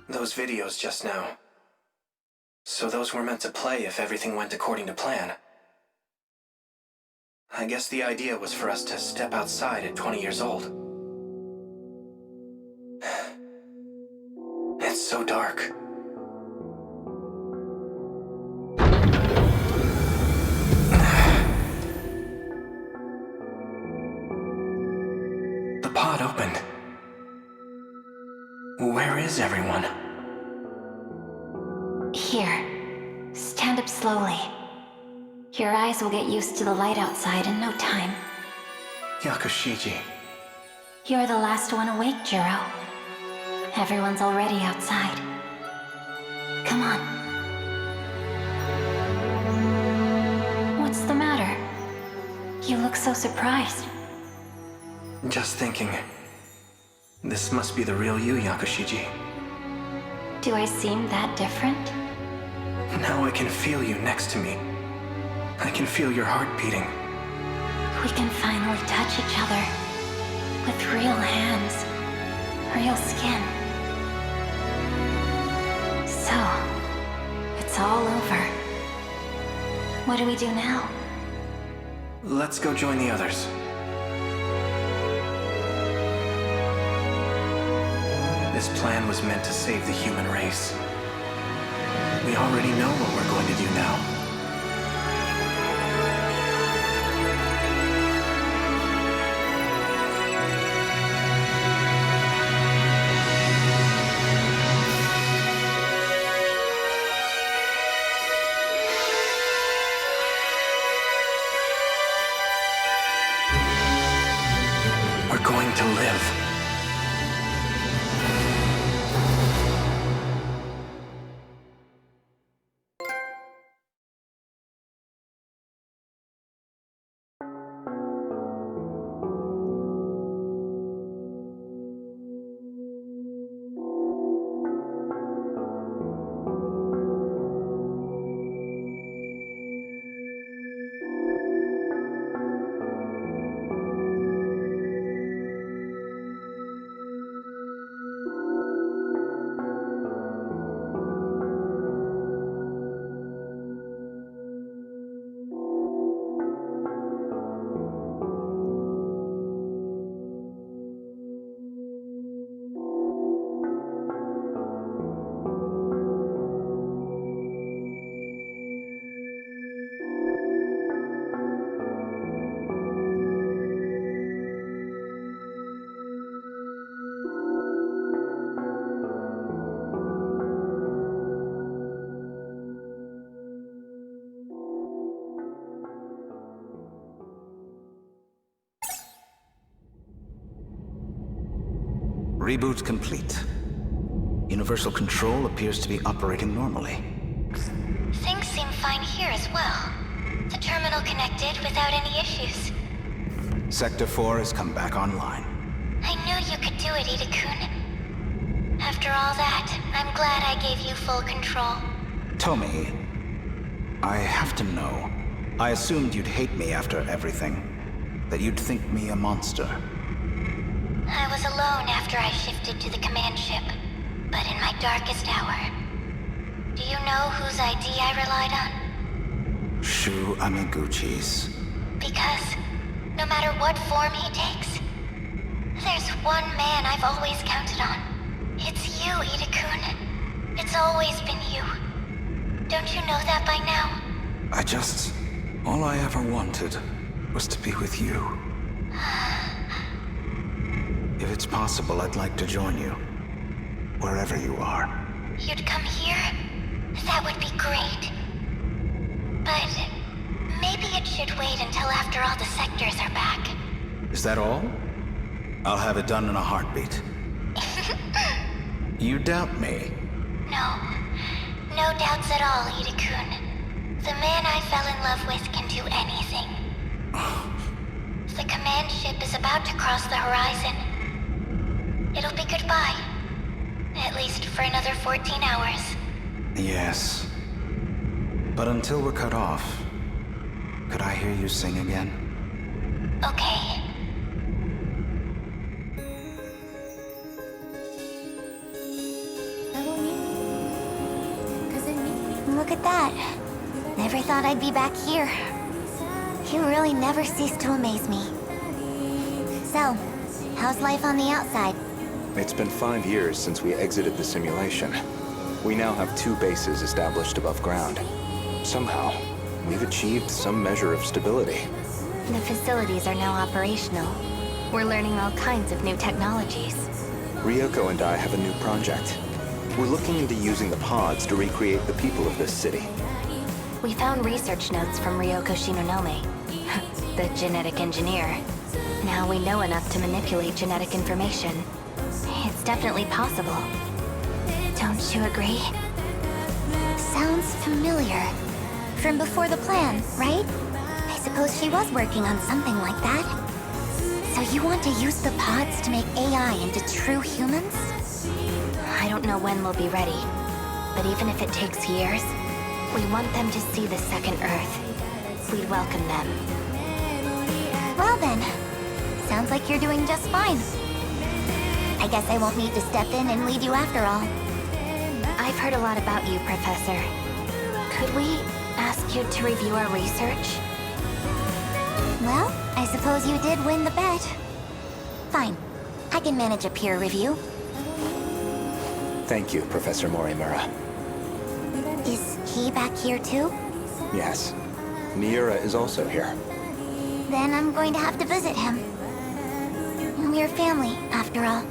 Those videos just now. So those were meant to play if everything went according to plan. I guess the idea was for us to step outside at 20 years old. It's so dark. The pod opened. Where is everyone? Here. Stand up slowly. Your eyes will get used to the light outside in no time. Yakushiji. You're the last one awake, Jiro. Everyone's already outside. Come on. What's the matter? You look so surprised. Just thinking. This must be the real you, Yakushiji. Do I seem that different? Now I can feel you next to me. I can feel your heart beating. We can finally touch each other. With real hands. Real skin. So, it's all over. What do we do now? Let's go join the others. This plan was meant to save the human race. We already know what we're going to do now. We're going to live. Reboot complete. Universal control appears to be operating normally. Things seem fine here as well. The terminal connected without any issues. Sector 4 has come back online. I knew you could do it, Ida-kun. After all that, I'm glad I gave you full control. Tommy, I have to know. I assumed you'd hate me after everything. That you'd think me a monster. I was alone after I shifted to the command ship, but in my darkest hour. Do you know whose ID I relied on? Shu Amiguchi's. Because, no matter what form he takes, there's one man I've always counted on. It's you, Ida-kun. It's always been you. Don't you know that by now? All I ever wanted was to be with you. If it's possible, I'd like to join you. Wherever you are. You'd come here? That would be great. But maybe it should wait until after all the sectors are back. Is that all? I'll have it done in a heartbeat. You doubt me? No. No doubts at all, Ida-kun. The man I fell in love with can do anything. The command ship is about to cross the horizon. It'll be goodbye. At least for another 14 hours. Yes. But until we're cut off, could I hear you sing again? Okay. Look at that. Never thought I'd be back here. You really never cease to amaze me. So, how's life on the outside? It's been 5 years since we exited the simulation. We now have 2 bases established above ground. Somehow, we've achieved some measure of stability. The facilities are now operational. We're learning all kinds of new technologies. Ryoko and I have a new project. We're looking into using the pods to recreate the people of this city. We found research notes from Ryoko Shinonome, the genetic engineer. Now we know enough to manipulate genetic information. It's definitely possible. Don't you agree? Sounds familiar. From before the plan, right? I suppose she was working on something like that. So you want to use the pods to make AI into true humans? I don't know when we'll be ready. But even if it takes years, we want them to see the second Earth. We'd welcome them. Well then, sounds like you're doing just fine. I guess I won't need to step in and lead you after all. I've heard a lot about you, Professor. Could we ask you to review our research? Well, I suppose you did win the bet. Fine. I can manage a peer review. Thank you, Professor Morimura. Is he back here too? Yes. Miura is also here. Then I'm going to have to visit him. We're family, after all.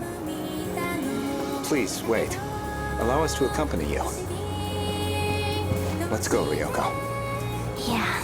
Please, wait. Allow us to accompany you. Let's go, Ryoko. Yeah.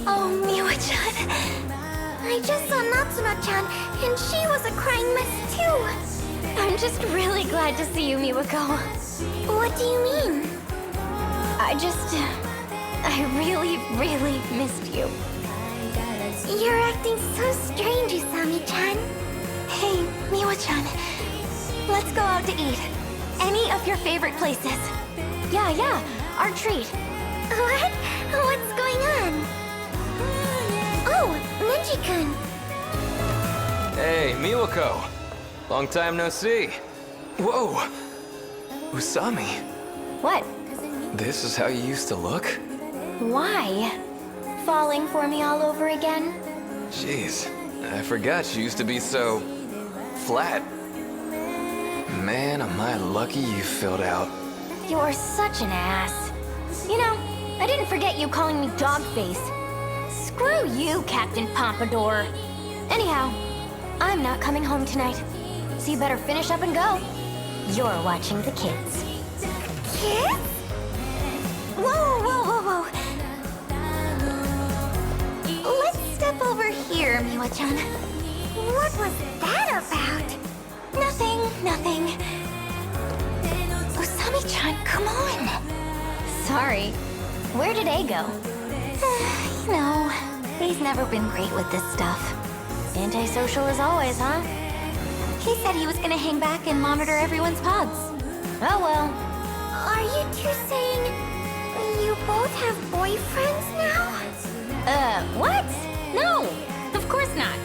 Oh, Miwa-chan. I just saw Natsuno-chan, and she was a crying mess too. I'm just really glad to see you, Miwako. What do you mean? I really, really missed you. You're acting so strange, Usami-chan. Hey, Miwa-chan. Let's go out to eat. Any of your favorite places. Yeah, our treat. What? What's going on? Oh, Neji-kun. Hey, Miwako. Long time no see. Whoa! Usami. What? This is how you used to look? Why? Falling for me all over again? Jeez, I forgot you used to be so... flat. Man, am I lucky you filled out. You're such an ass. You know, I didn't forget you calling me Dogface. Screw you, Captain Pompadour. Anyhow, I'm not coming home tonight. So you better finish up and go. You're watching the kids. Kids? Whoa. Let's step over here, Miwa-chan. What was that about? Nothing. Usami-chan, come on. Sorry. Where did A go? You know, he's never been great with this stuff. Antisocial as always, huh? He said he was gonna hang back and monitor everyone's pods. Oh well. Are you two saying you both have boyfriends now? What? No, of course not.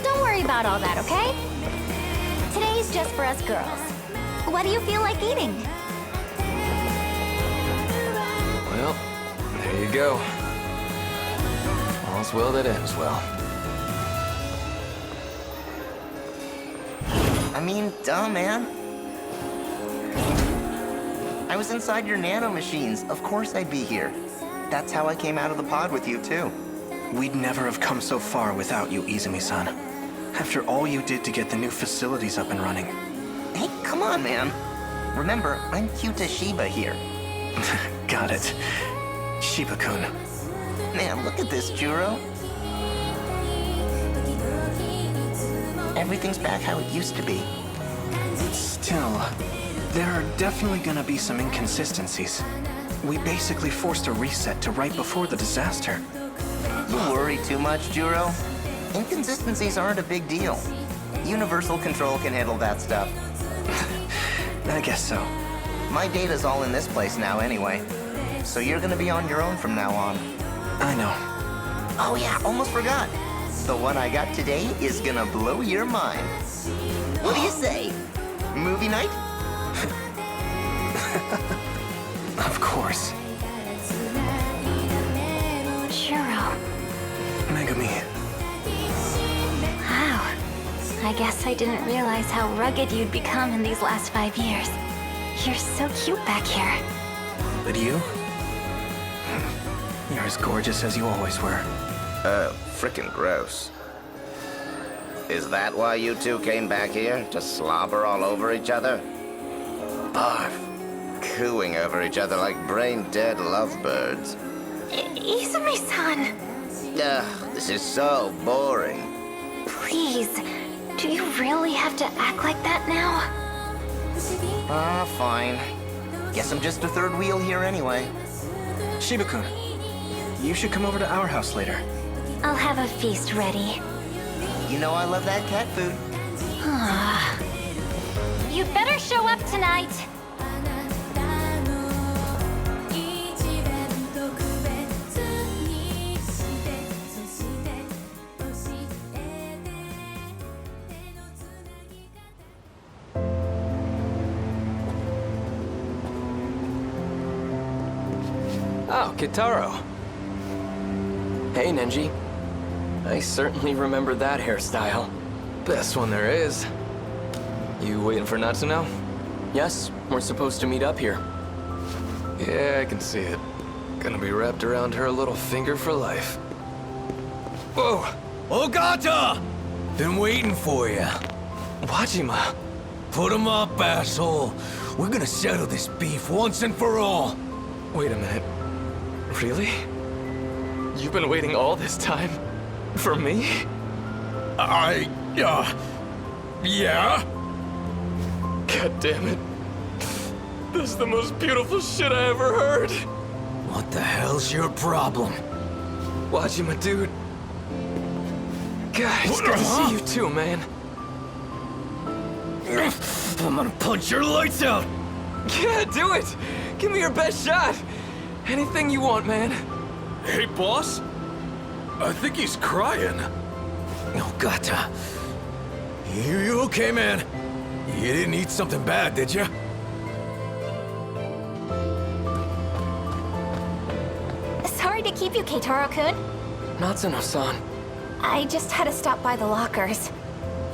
Don't worry about all that, okay? Today's just for us girls. What do you feel like eating? Well, there you go. All's well that ends well. I mean, duh, man. I was inside your nano machines. Of course I'd be here. That's how I came out of the pod with you, too. We'd never have come so far without you, Izumi-san. After all you did to get the new facilities up and running. Hey, come on, man. Remember, I'm Kyuta Shiba here. Got it. Shiba-kun. Man, look at this, Juro. Everything's back how it used to be. Still, there are definitely gonna be some inconsistencies. We basically forced a reset to right before the disaster. You worry too much, Juro. Inconsistencies aren't a big deal. Universal Control can handle that stuff. I guess so. My data's all in this place now anyway. So you're gonna be on your own from now on. I know. Oh yeah, almost forgot. The one I got today is gonna blow your mind. What do you say? Movie night? Of course. Juro. Megami. Wow. I guess I didn't realize how rugged you'd become in these last 5 years. You're so cute back here. But you? You're as gorgeous as you always were. Frickin' gross. Is that why you two came back here? To slobber all over each other? Barf. Cooing over each other like brain-dead lovebirds. Izumi-san! Ugh, this is so boring. Please, do you really have to act like that now? Fine. Guess I'm just a third wheel here anyway. Shiba-kun, you should come over to our house later. I'll have a feast ready. You know I love that cat food. You'd better show up tonight. Wow, Kitaro. Hey, Nenji. I certainly remember that hairstyle. Best one there is. You waiting for Natsuno? Yes, we're supposed to meet up here. Yeah, I can see it. Gonna be wrapped around her little finger for life. Whoa! Ogata! Been waiting for you. Wajima. Put him up, asshole. We're gonna settle this beef once and for all. Wait a minute. Really? You've been waiting all this time? For me? Yeah? God damn it. This is the most beautiful shit I ever heard. What the hell's your problem? Wajima, dude. God, it's good to see you too, man. I'm gonna punch your lights out! Yeah, do it! Give me your best shot! Anything you want, man. Hey, boss? I think he's crying. Oh, Gata. You okay, man? You didn't eat something bad, did you? Sorry to keep you, Keitaro-kun. Natsuno-san, I just had to stop by the lockers.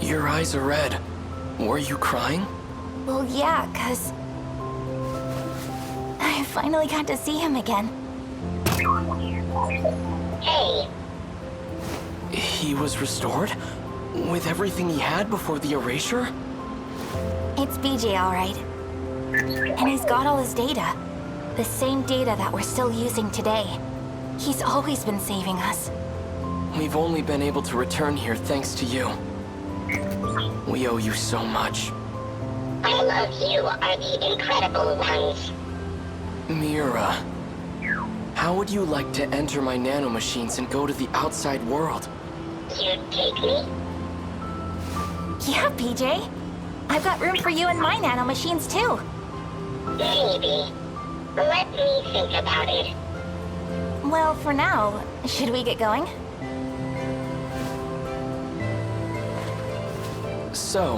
your eyes are red. Were you crying? Well, yeah, 'cause I finally got to see him again. Hey, He was restored? With everything he had before the erasure? It's BJ, all right. And he's got all his data. The same data that we're still using today. He's always been saving us. We've only been able to return here thanks to you. We owe you so much. I love you are the incredible ones. Miura, how would you like to enter my nanomachines and go to the outside world? You take me? Yeah, PJ. I've got room for you in my nanomachines, too. Maybe. Let me think about it. Well, for now, should we get going? So,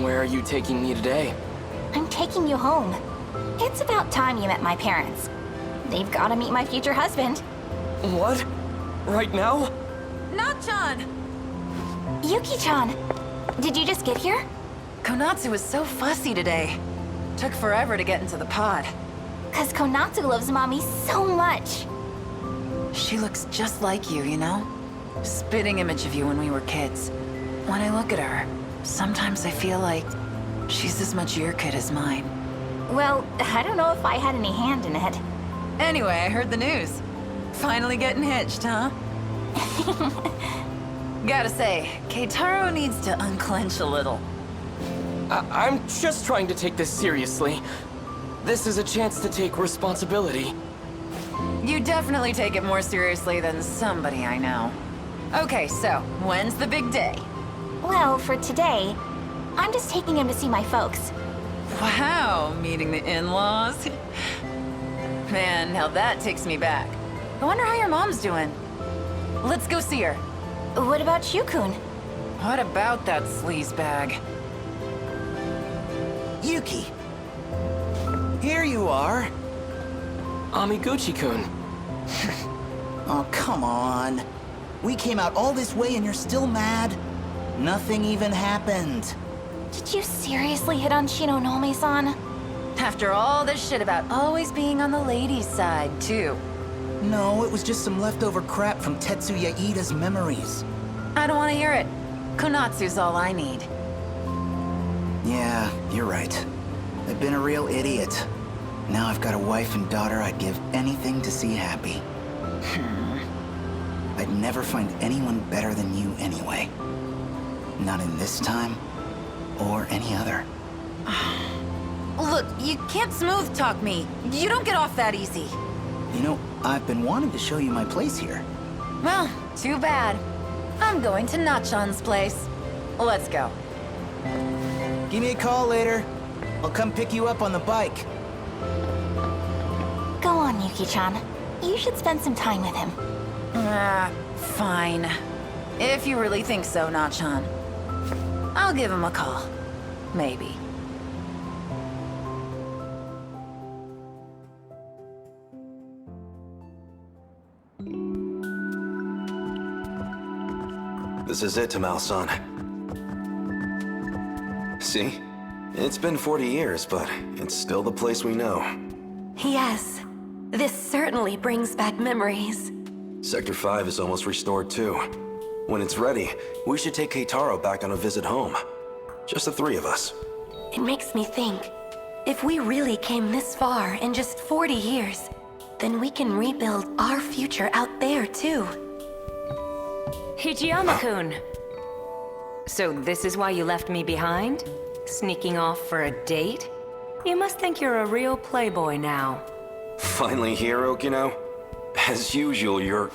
where are you taking me today? I'm taking you home. It's about time you met my parents. They've got to meet my future husband. What? Right now? Not-chan! Yuki-chan, did you just get here? Konatsu was so fussy today. Took forever to get into the pod. 'Cause Konatsu loves Mommy so much. She looks just like you, you know? Spitting image of you when we were kids. When I look at her, sometimes I feel like she's as much your kid as mine. Well, I don't know if I had any hand in it. Anyway, I heard the news. Finally getting hitched, huh? Gotta say, Keitaro needs to unclench a little. I'm just trying to take this seriously. This is a chance to take responsibility. You definitely take it more seriously than somebody I know. Okay, so, when's the big day? Well, for today, I'm just taking him to see my folks. Wow, meeting the in-laws? Man, now that takes me back. I wonder how your mom's doing. Let's go see her. What about you, Kun? What about that sleazebag? Yuki! Here you are. Amiguchi-kun. Oh, come on. We came out all this way and you're still mad? Nothing even happened. Did you seriously hit on Shinonome-san? After all this shit about always being on the ladies' side, too. No, it was just some leftover crap from Tetsuya Ida's memories. I don't want to hear it. Konatsu's all I need. Yeah, you're right. I've been a real idiot. Now I've got a wife and daughter I'd give anything to see happy. I'd never find anyone better than you anyway. Not in this time, or any other. Look, you can't smooth talk me. You don't get off that easy. You know, I've been wanting to show you my place here. Well, too bad. I'm going to Nachan's place. Let's go. Give me a call later. I'll come pick you up on the bike. Go on, Yuki-chan. You should spend some time with him. Fine. If you really think so, Nachan. I'll give him a call. Maybe. This is it, Tamal-san. See? It's been 40 years, but it's still the place we know. Yes. This certainly brings back memories. Sector 5 is almost restored too. When it's ready, we should take Keitaro back on a visit home. Just the three of us. It makes me think, if we really came this far in just 40 years, then we can rebuild our future out there too. Hijiyama-kun! So this is why you left me behind? Sneaking off for a date? You must think you're a real playboy now. Finally here, Okino? As usual, you're...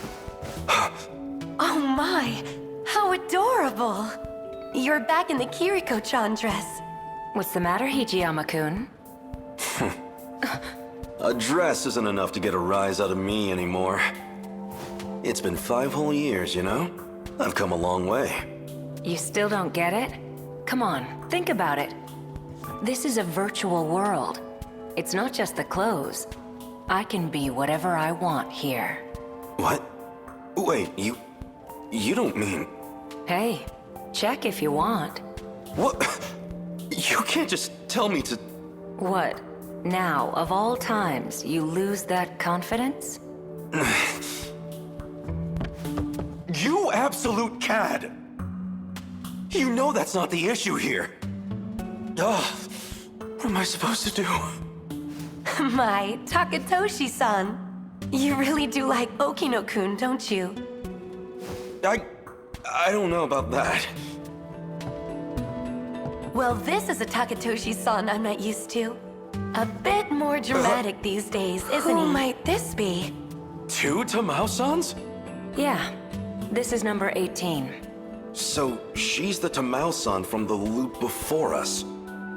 Oh my! How adorable! You're back in the Kiriko-chan dress. What's the matter, Hijiyama-kun? A dress isn't enough to get a rise out of me anymore. It's been 5 whole years, you know? I've come a long way. You still don't get it? Come on, think about it. This is a virtual world. It's not just the clothes. I can be whatever I want here. What? Wait, you don't mean... Hey, check if you want. What? You can't just tell me to... What? Now, of all times, you lose that confidence? You absolute cad! You know that's not the issue here. What am I supposed to do? My Takatoshi-san. You really do like Okino-kun, don't you? I don't know about that. Well, this is a Takatoshi-san I'm not used to. A bit more dramatic these days, isn't he? Who might this be? 2 Tamao-sans? Yeah. This is number 18. So, she's the Tamao-san from the loop before us.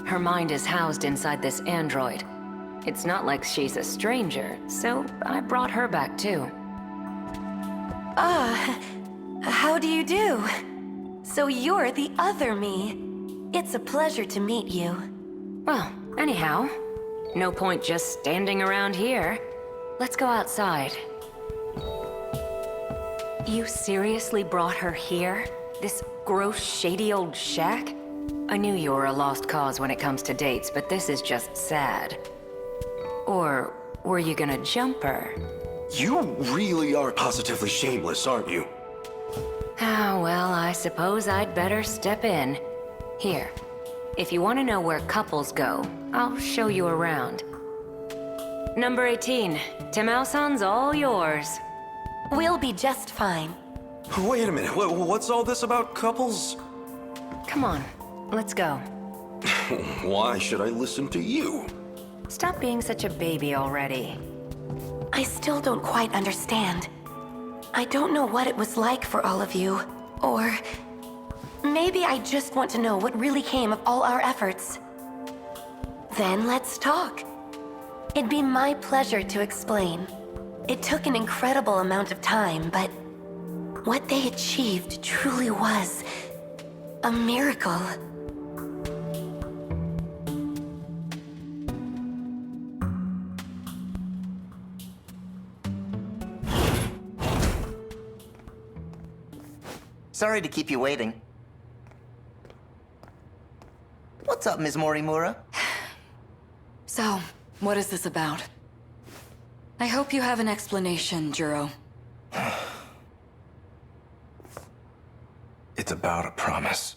Her mind is housed inside this android. It's not like she's a stranger, so I brought her back too. How do you do? So you're the other me. It's a pleasure to meet you. Well, anyhow, no point just standing around here. Let's go outside. You seriously brought her here? This gross, shady old shack? I knew you were a lost cause when it comes to dates, but this is just sad. Or were you gonna jump her? You really are positively shameless, aren't you? Ah, well, I suppose I'd better step in. Here, if you want to know where couples go, I'll show you around. Number 18, Tamao-san's all yours. We'll be just fine. Wait a minute, what's all this about couples? Come on, let's go. Why should I listen to you? Stop being such a baby already. I still don't quite understand. I don't know what it was like for all of you, or maybe I just want to know what really came of all our efforts. Then let's talk. It'd be my pleasure to explain. It took an incredible amount of time, but what they achieved truly was a miracle. Sorry to keep you waiting. What's up, Ms. Morimura? So, what is this about? I hope you have an explanation, Juro. It's about a promise.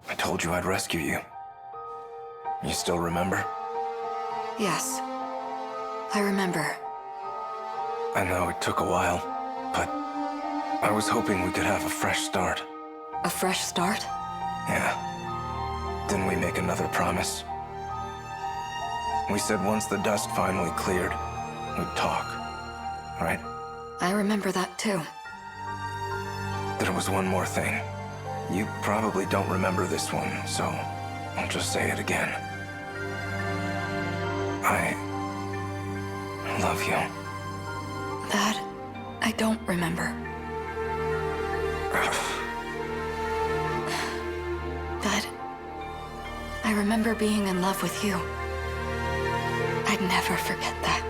I told you I'd rescue you. You still remember? Yes. I remember. I know it took a while, but I was hoping we could have a fresh start. A fresh start? Yeah. Didn't we make another promise? We said once the dust finally cleared, we'd talk, right? I remember that too. There was one more thing. You probably don't remember this one, so I'll just say it again. I love you. That I don't remember. But I remember being in love with you. I'd never forget that.